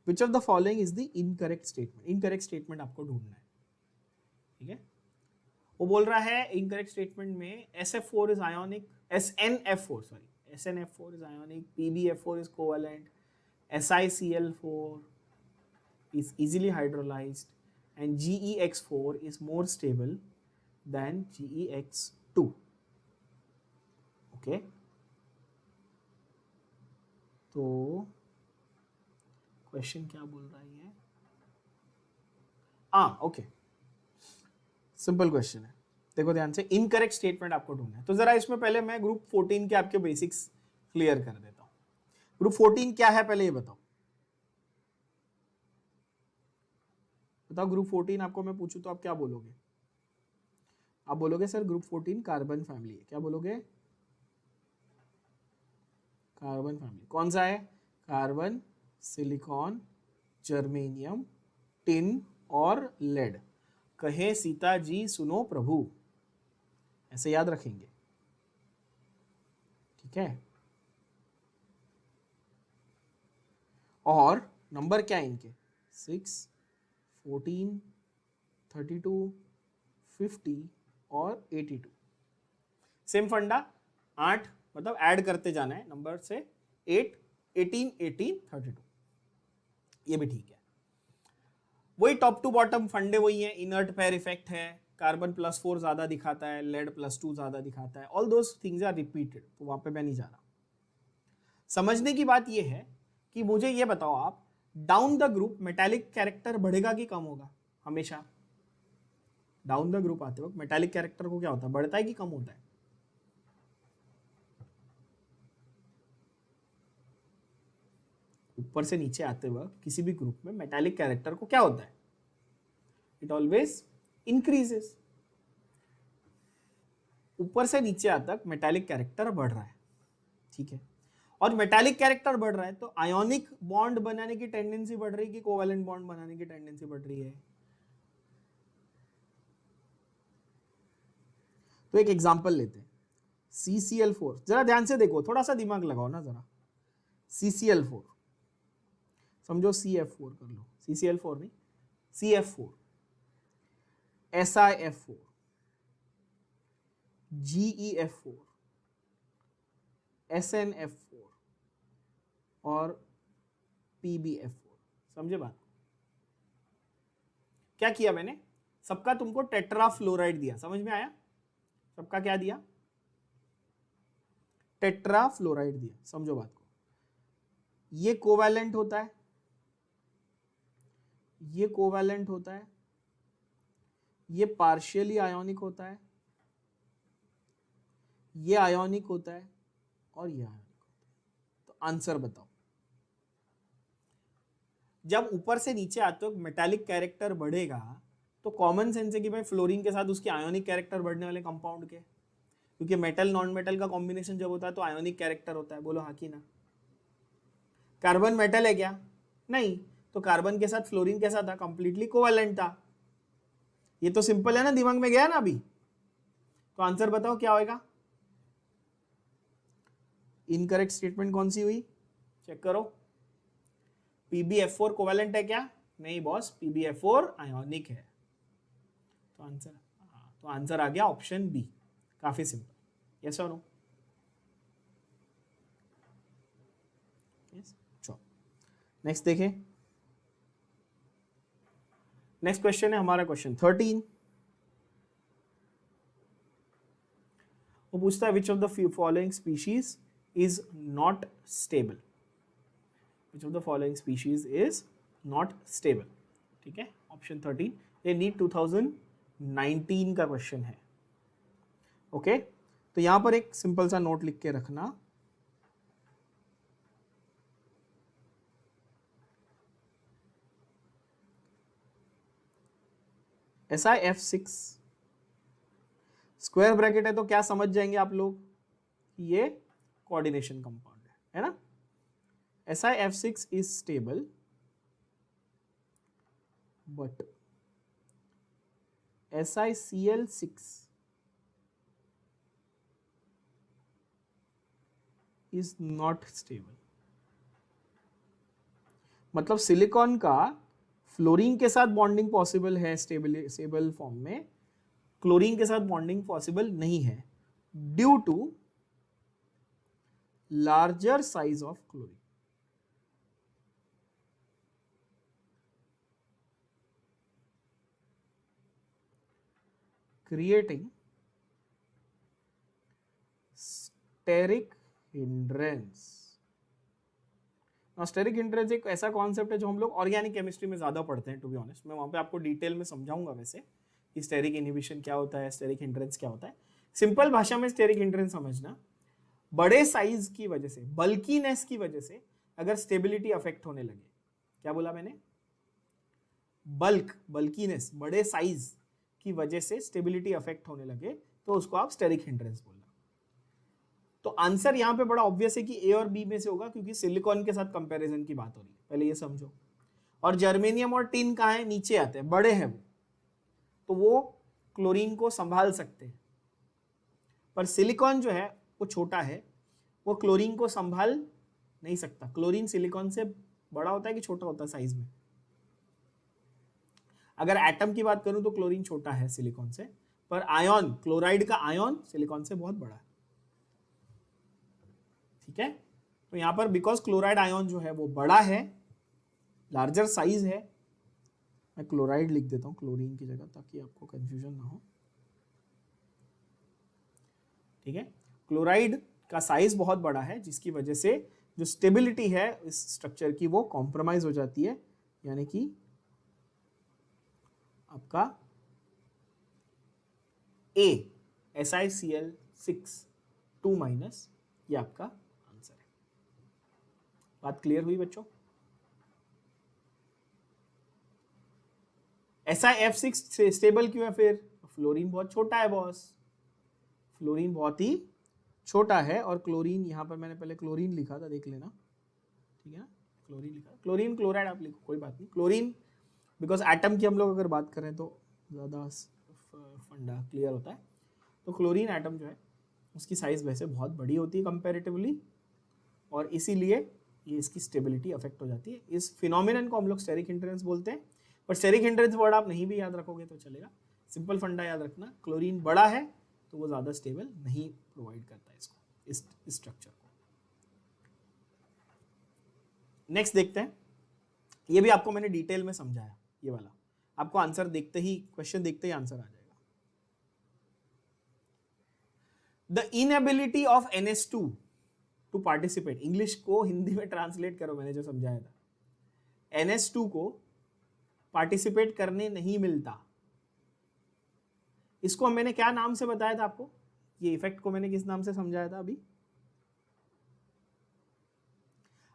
which of the following is the incorrect statement. Incorrect statement आपको ढूंढना है। ठीक है, वो बोल रहा है इनकरेक्ट स्टेटमेंट में SF4 is ionic, SnF4 sorry, SnF4 is ionic, PbF4 is covalent, SiCl4 is easily hydrolyzed, and GeX4 is more stable than GeX2. Okay, तो क्वेश्चन क्या बोल रहा है ये? ओके, सिंपल क्वेश्चन है, देखो ध्यान से, इनकरेक्ट स्टेटमेंट आपको ढूंढना है। तो जरा इसमें पहले मैं ग्रुप 14 के आपके बेसिक्स क्लियर कर देता हूं। ग्रुप 14 क्या है पहले ये बताओ, बताओ ग्रुप 14 आपको मैं पूछूं तो आप क्या बोलोगे? आप बोलोगे सर ग्रुप 14 कार्बन फैमिली है। क्या बोलोगे? कार्बन फैमिली कौन सा है? कार्बन, सिलिकॉन, जर्मेनियम, टिन और लेड। कहे सीता जी सुनो प्रभु, ऐसे याद रखेंगे। ठीक है, और नंबर क्या है इनके? 6, 14, 32, 50 और 82। सेम फंडा, 8 मतलब ऐड करते जाना है नंबर से, 8, 18, 18, 32, ये भी ठीक है। वही टॉप टू बॉटम फंडे वही है, इनर्ट पेयर इफेक्ट है, कार्बन +4 ज्यादा दिखाता है, लेड +2 ज्यादा दिखाता है, all those things are repeated, तो वहां पे मैं नहीं जा रहा। समझने की बात यह है कि मुझे ये बताओ आप, down the group metallic character बढ़ेगा कि कम होगा? हमेशा डाउन द ग्रुप आते वक्त मेटालिक कैरेक्टर को क्या होता है, बढ़ता है कि कम होता है? ऊपर से नीचे आते वक्त किसी भी ग्रुप में मेटालिक कैरेक्टर को क्या होता है? It always increases. ऊपर से नीचे आता तक मेटालिक कैरेक्टर बढ़ रहा है। ठीक है, और मेटालिक कैरेक्टर बढ़ रहा है तो आयोनिक बॉन्ड बनाने की टेंडेंसी बढ़ रही है कि कोवेलेंट बॉन्ड बनाने की टेंडेंसी बढ़ रही है? तो एक एग्जांपल लेते हैं, CCl4, जरा ध्यान से देखो, थोड़ा सा दिमाग लगाओ ना जरा। CCl4 समझो, CF4 कर लो, CCl4 नहीं, CF4, SiF4, GeF4, SnF4 और PbF4। समझे बात? क्या किया मैंने? सबका तुमको टेट्राफ्लोराइड दिया, समझ में आया? सबका क्या दिया? टेट्राफ्लोराइड दिया। समझो बात को, ये कोवैलेंट होता है, ये कोवैलेंट होता है, ये पार्शियली आयोनिक होता है, ये आयोनिक होता है और ये आयोनिक होता है। तो आंसर बताओ, जब ऊपर से नीचे आते वक्त मेटालिक कैरेक्टर बढ़ेगा तो कॉमन सेंस है कि भाई फ्लोरीन के साथ उसकी आयोनिक कैरेक्टर बढ़ने वाले कंपाउंड के, क्योंकि मेटल नॉन मेटल का कॉम्बिनेशन जब होता है तो आयोनिक कैरेक्टर होता है। बोलो हाँ कि ना? कार्बन मेटल है क्या? नहीं, तो कार्बन के साथ फ्लोरीन कैसा था? कंप्लीटली कोवैलेंट था। ये तो सिंपल है ना, दिमाग में गया ना अभी? तो आंसर बताओ क्या होगा? इनकरेक्ट स्टेटमेंट कौन सी हुई? चेक करो, PbF4 कोवैलेंट है क्या? नहीं बॉस, PbF4 आयोनिक है। तो आंसर आ गया ऑप्शन बी, काफी सिंपल। यस और नो? चलो नेक्स्ट देखें। नेक्स्ट क्वेश्चन है हमारा क्वेश्चन 13। वो पूछता है विच of the following species is not stable. Which of the following species is not stable. ठीक है, ऑप्शन 13, ये नीट 2019 का क्वेश्चन है। ओके, तो यहां पर एक सिंपल सा नोट लिख के रखना, SiF6 स्क्वायर ब्रैकेट है तो क्या समझ जाएंगे आप लोग, ये कोऑर्डिनेशन कंपाउंड है ना। SiF6 is stable but SiCl6 is not stable। मतलब सिलिकॉन का फ्लोरीन के साथ बॉन्डिंग पॉसिबल है स्टेबल फॉर्म में, क्लोरीन के साथ बॉन्डिंग पॉसिबल नहीं है due to larger size of chlorine. Creating steric hindrance. Steric hindrance एक ऐसा कॉन्सेप्ट है जो हम लोग ऑर्गेनिक केमिस्ट्री में ज्यादा पढ़ते हैं, टू बी ऑनेस्ट। मैं वहां पे आपको डिटेल में समझाऊंगा वैसे कि स्टेरिक इनहिबिशन क्या होता है, स्टेरिक हिंड्रेंस क्या होता है। सिंपल भाषा में स्टेरिक हिंड्रेंस समझना, बड़े साइज की वजह से, बल्कीनेस की वजह से अगर स्टेबिलिटी अफेक्ट होने लगे, क्या बोला मैंने, बल्कीनेस, बड़े साइज की वजह से स्टेबिलिटी अफेक्ट होने लगे तो उसको आप स्टेरिक हिंड्रेंस बोलना। तो आंसर यहां पे बड़ा ऑब्वियस है कि ए और बी में से होगा, क्योंकि सिलिकॉन के साथ कंपैरिजन की बात हो रही है, पहले ये समझो। और जर्मेनियम और टिन कहाँ है, नीचे आते हैं, बड़े हैं वो, तो वो क्लोरीन को संभाल सकते हैं। पर सिलिकॉन जो है वो छोटा है, वो क्लोरीन को संभाल नहीं सकता। क्लोरीन सिलिकॉन से बड़ा होता है कि छोटा होता है साइज में? अगर एटम की बात करूं तो क्लोरीन छोटा है सिलिकॉन से, पर आयन, क्लोराइड का आयन सिलिकॉन से बहुत बड़ा है। ठीक है, तो यहां पर बिकॉज क्लोराइड आयन जो है वो बड़ा है, लार्जर साइज है, मैं क्लोराइड लिख देता हूं क्लोरीन की जगह ताकि आपको कंफ्यूजन ना हो। ठीक है, क्लोराइड का साइज बहुत बड़ा है, जिसकी वजह से जो स्टेबिलिटी है इस स्ट्रक्चर की वो कॉम्प्रोमाइज हो जाती है, यानी कि आपका ए SiCl6 2- ये आपका आंसर है। बात क्लियर हुई बच्चों? SiF6 स्टेबल क्यों है फिर? फ्लोरीन बहुत छोटा है बॉस, फ्लोरीन बहुत ही छोटा है, और क्लोरीन यहां पर मैंने पहले क्लोरीन लिखा था, देख लेना, ठीक है ना, क्लोरीन लिखा, क्लोरीन क्लोराइड आप लिखो, कोई बात नहीं। क्लोरीन बिकॉज एटम की हम लोग अगर बात करें तो ज़्यादा फंडा क्लियर होता है। तो क्लोरीन एटम जो है उसकी साइज वैसे बहुत बड़ी होती है कंपैरेटिवली, और इसीलिए ये इसकी स्टेबिलिटी अफेक्ट हो जाती है। इस फिनोमिनन को हम लोग स्टेरिक हिंड्रेंस बोलते हैं। पर स्टेरिक हिंड्रेंस वर्ड आप नहीं भी याद रखोगे तो चलेगा, सिंपल फंडा याद रखना, क्लोरीन बड़ा है तो वो ज़्यादा स्टेबल नहीं प्रोवाइड करता है इसको, इस स्ट्रक्चर को। नेक्स्ट देखते हैं, ये भी आपको मैंने डिटेल में समझाया, ये वाला आपको आंसर देखते ही, क्वेश्चन देखते ही आंसर आ जाएगा। The inability of NH2 to participate, English को हिंदी में ट्रांसलेट करो, मैंने जो समझाया था, NH2 को पार्टिसिपेट करने नहीं मिलता, इसको मैंने क्या नाम से बताया था आपको, ये इफेक्ट को मैंने किस नाम से समझाया था अभी?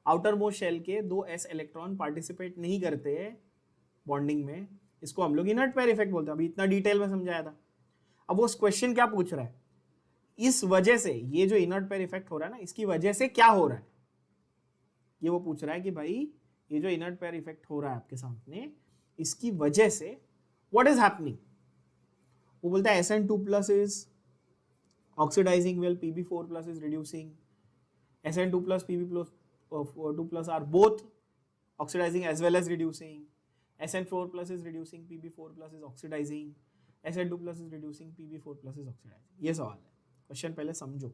आउटर मोस्ट शेल के 2 s इलेक्ट्रॉन पार्टिसिपेट नहीं करते बॉन्डिंग में, इसको हम लोग इनर्ट पेयर इफेक्ट बोलते हैं, अभी इतना डिटेल में समझाया था। अब वो क्वेश्चन क्या पूछ रहा है, इस वजह से ये जो इनर्ट पेयर इफेक्ट हो रहा है ना, इसकी वजह से क्या हो रहा है, ये वो पूछ रहा है कि भाई ये जो इनर्ट पेयर इफेक्ट हो रहा है आपके सामने, इसकी वजह से व्हाट इज हैपनिंग। वो बोलता है SN2+ is oxidizing well, Pb4+ is reducing, SN2+, Pb2+ are both oxidizing as well as reducing, SN4+ is reducing, Pb4+ is oxidizing, SN2+ is reducing, Pb4+ is oxidizing। ये सवाल है, question पहले समझो।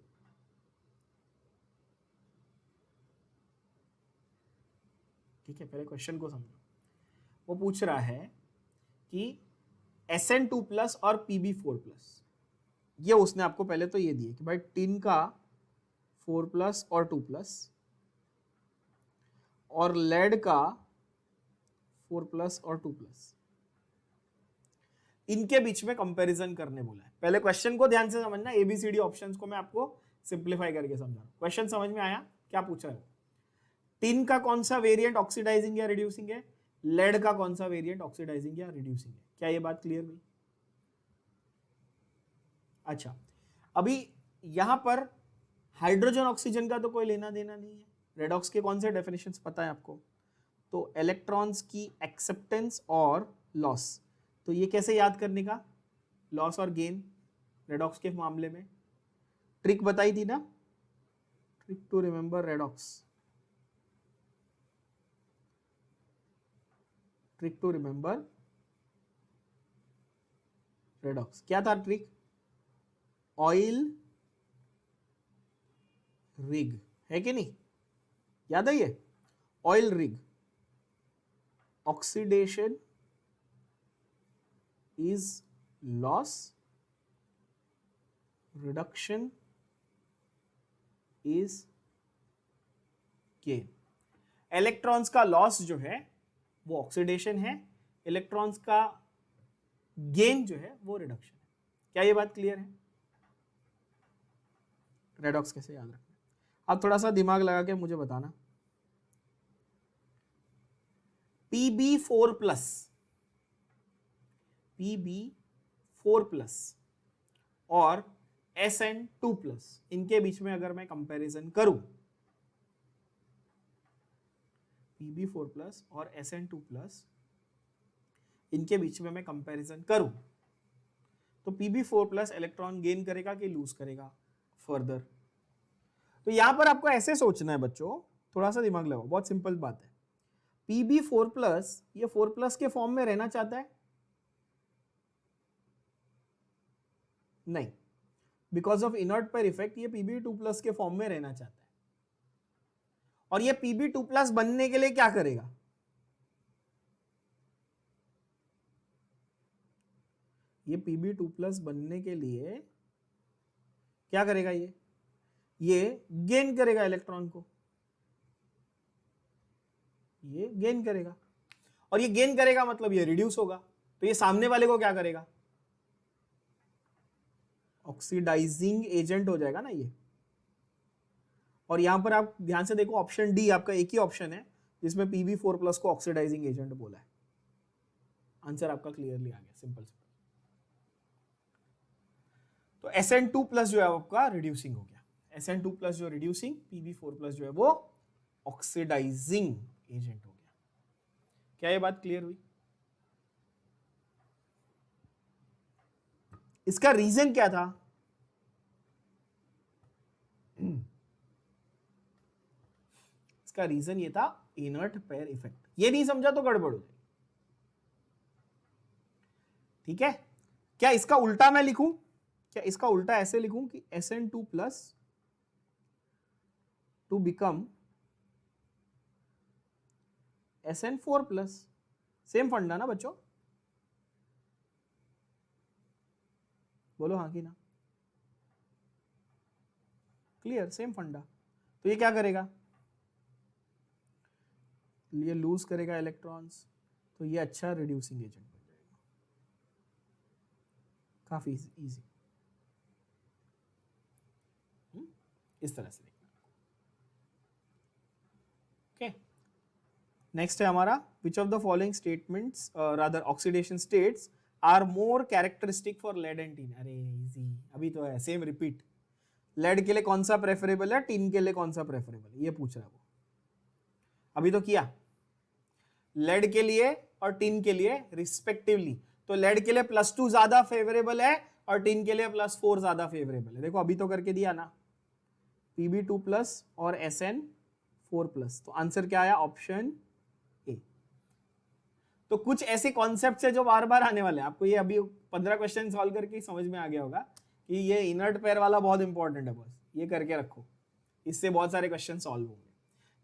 ठीक है, पहले क्वेश्चन को समझो। वो पूछ रहा है कि SN2+ और Pb4+, ये उसने आपको पहले तो ये दिए कि भाई टिन का 4+ और 2+ और लेड का 4+ और 2+, इनके बीच में कंपैरिजन करने बोला है। पहले क्वेश्चन को ध्यान से समझना, ABCD ऑप्शंस को मैं आपको सिंप्लीफाई करके समझा। क्वेश्चन समझ में आया? क्या पूछ रहा है? टिन का कौन सा वेरिएंट ऑक्सीडाइजिंग या रिड्यूसिंग है? लेड का कौन सा वेरिएंट ऑक्सीडाइजिंग या रिड्यूसिंग है। क्या ये बात क्लियर हुई? अच्छा, अभी यहां पर हाइड्रोजन ऑक्सीजन का तो कोई लेना देना नहीं है। रेडॉक्स के कौन से डेफिनेशंस पता है आपको? तो इलेक्ट्रॉन्स की एक्सेप्टेंस और लॉस। तो ये कैसे याद करने का, लॉस और गेन रेडॉक्स के मामले में? ट्रिक बताई थी ना, trick to remember redox, trick to remember redox. क्या था ट्रिक? ऑयल रिग, है कि नहीं? याद है ये? Oil rig, oxidation is loss, reduction is gain. Electrons का लॉस जो है वो ऑक्सीडेशन है, इलेक्ट्रॉन्स का गेन जो है वो रिडक्शन है। क्या ये बात क्लियर है? रेडॉक्स कैसे याद रखना है आप थोड़ा सा दिमाग लगा के मुझे बताना। Pb4+, Pb4+ और SN2+, इनके बीच में अगर मैं कंपैरिजन करूं, Pb4+ और SN2+, इनके बीच में मैं कंपैरिजन करूं तो Pb4+ इलेक्ट्रॉन गेन करेगा कि लूज करेगा फर्दर? तो यहां पर आपको ऐसे सोचना है बच्चों, थोड़ा सा दिमाग लगाओ, बहुत सिंपल बात है। Pb4+, ये 4+ के फॉर्म में रहना चाहता है? नहीं, because of inert pair effect ये Pb2+ के फॉर्म में रहना चाहता है। और ये Pb2+ बनने के लिए क्या करेगा? ये Pb2+ बनने के लिए क्या करेगा? ये गेन करेगा इलेक्ट्रॉन को, ये गेन करेगा, और ये गेन करेगा मतलब ये रिड्यूस होगा, तो ये सामने वाले को क्या करेगा? ऑक्सीडाइजिंग एजेंट हो जाएगा ना ये। और यहां पर आप ध्यान से देखो, ऑप्शन डी आपका एक ही ऑप्शन है जिसमें Pb4+ को ऑक्सीडाइजिंग एजेंट बोला है। आंसर आपका क्लियरली आ गया, सिंपल। तो SN2+ जो है आपका रिड्यूसिंग हो गया, SN2+ जो रिड्यूसिंग, Pb4+ जो है वो ऑक्सीडाइजिंग एजेंट हो गया। क्या ये बात क्लियर हुई? इसका रीजन क्या था? इसका रीजन ये था इनर्ट पेयर इफेक्ट। ये नहीं समझा तो गड़बड़ हो जाएगी, ठीक है? क्या इसका उल्टा मैं लिखूं? क्या इसका उल्टा ऐसे लिखूं कि SN2+ to become SN4+? Same फंडा ना बच्चों, बोलो हाँ कि ना? क्लियर, सेम फंडा। तो ये क्या करेगा? ये लूज करेगा इलेक्ट्रॉन्स, तो ये अच्छा रिड्यूसिंग एजेंट बन जाएगा। काफी इजी, इस तरह से देखना। ओके, नेक्स्ट है हमारा, which of the following statements rather oxidation states are more characteristic for lead and tin? अरे इजी, अभी तो है, सेम रिपीट। लेड के लिए कौन सा प्रेफरेबल है, टिन के लिए कौन सा प्रेफरेबल है, ये पूछ रहा है वो। अभी तो किया, लेड के लिए और टिन के लिए रिस्पेक्टिवली। तो लेड के लिए +2 ज्यादा फेवरेबल है और टिन के लिए +4 ज्यादा फेवरेबल है। देखो अभी तो करके दिया ना, Pb2+ और SN4+। तो आंसर क्या आया? Option A. तो कुछ ऐसे कॉन्सेप्ट है जो बार बार आने वाले हैं आपको। ये अभी 15 क्वेश्चन सॉल्व करके समझ में आ गया होगा कि ये इनर्ट पेयर वाला बहुत इंपॉर्टेंट है, बस ये करके रखो, इससे बहुत सारे क्वेश्चन सॉल्व होंगे।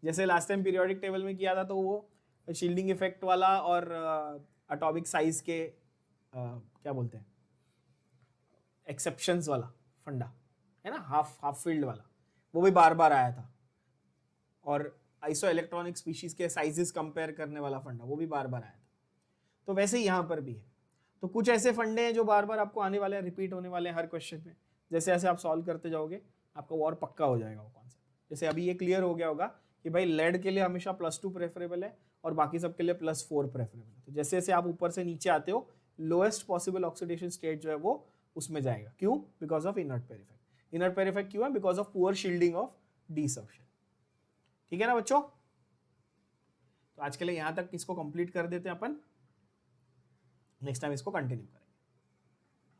जैसे लास्ट टाइम पीरियोडिक टेबल में किया था, तो वो शील्डिंग इफेक्ट वाला और एटॉमिक साइज के क्या बोलते हैं, एक्सेप्शंस वाला फंडा है ना, हाफ फील्ड वाला, वो भी बार बार आया था। और आइसो इलेक्ट्रॉनिक स्पीशीज के साइजेस कंपेयर करने वाला फंडा, वो भी बार बार आया था। तो वैसे ही यहाँ पर भी है। तो कुछ ऐसे फंडे हैं जो बार बार आपको आने वाले हैं, रिपीट होने वाले हैं हर क्वेश्चन में। जैसे जैसे आप सॉल्व करते जाओगे आपको और पक्का हो जाएगा वो कॉन्सेप्ट। जैसे अभी ये क्लियर हो गया होगा कि भाई लेड के लिए हमेशा +2 प्रेफरेबल है और बाकी सब के लिए +4 प्रेफरेबल है। तो जैसे जैसे आप ऊपर से नीचे आते हो लोएस्ट पॉसिबल ऑक्सीडेशन स्टेट जो है वो उसमें जाएगा। क्यों? Because of inert pair effect. Inert pair effect क्यों है? Because of poor shielding of D subshell. ठीक है ना बच्चों? तो आज के लिए यहां तक इसको कंप्लीट कर देते हैं अपन, नेक्स्ट टाइम इसको कंटिन्यू करें।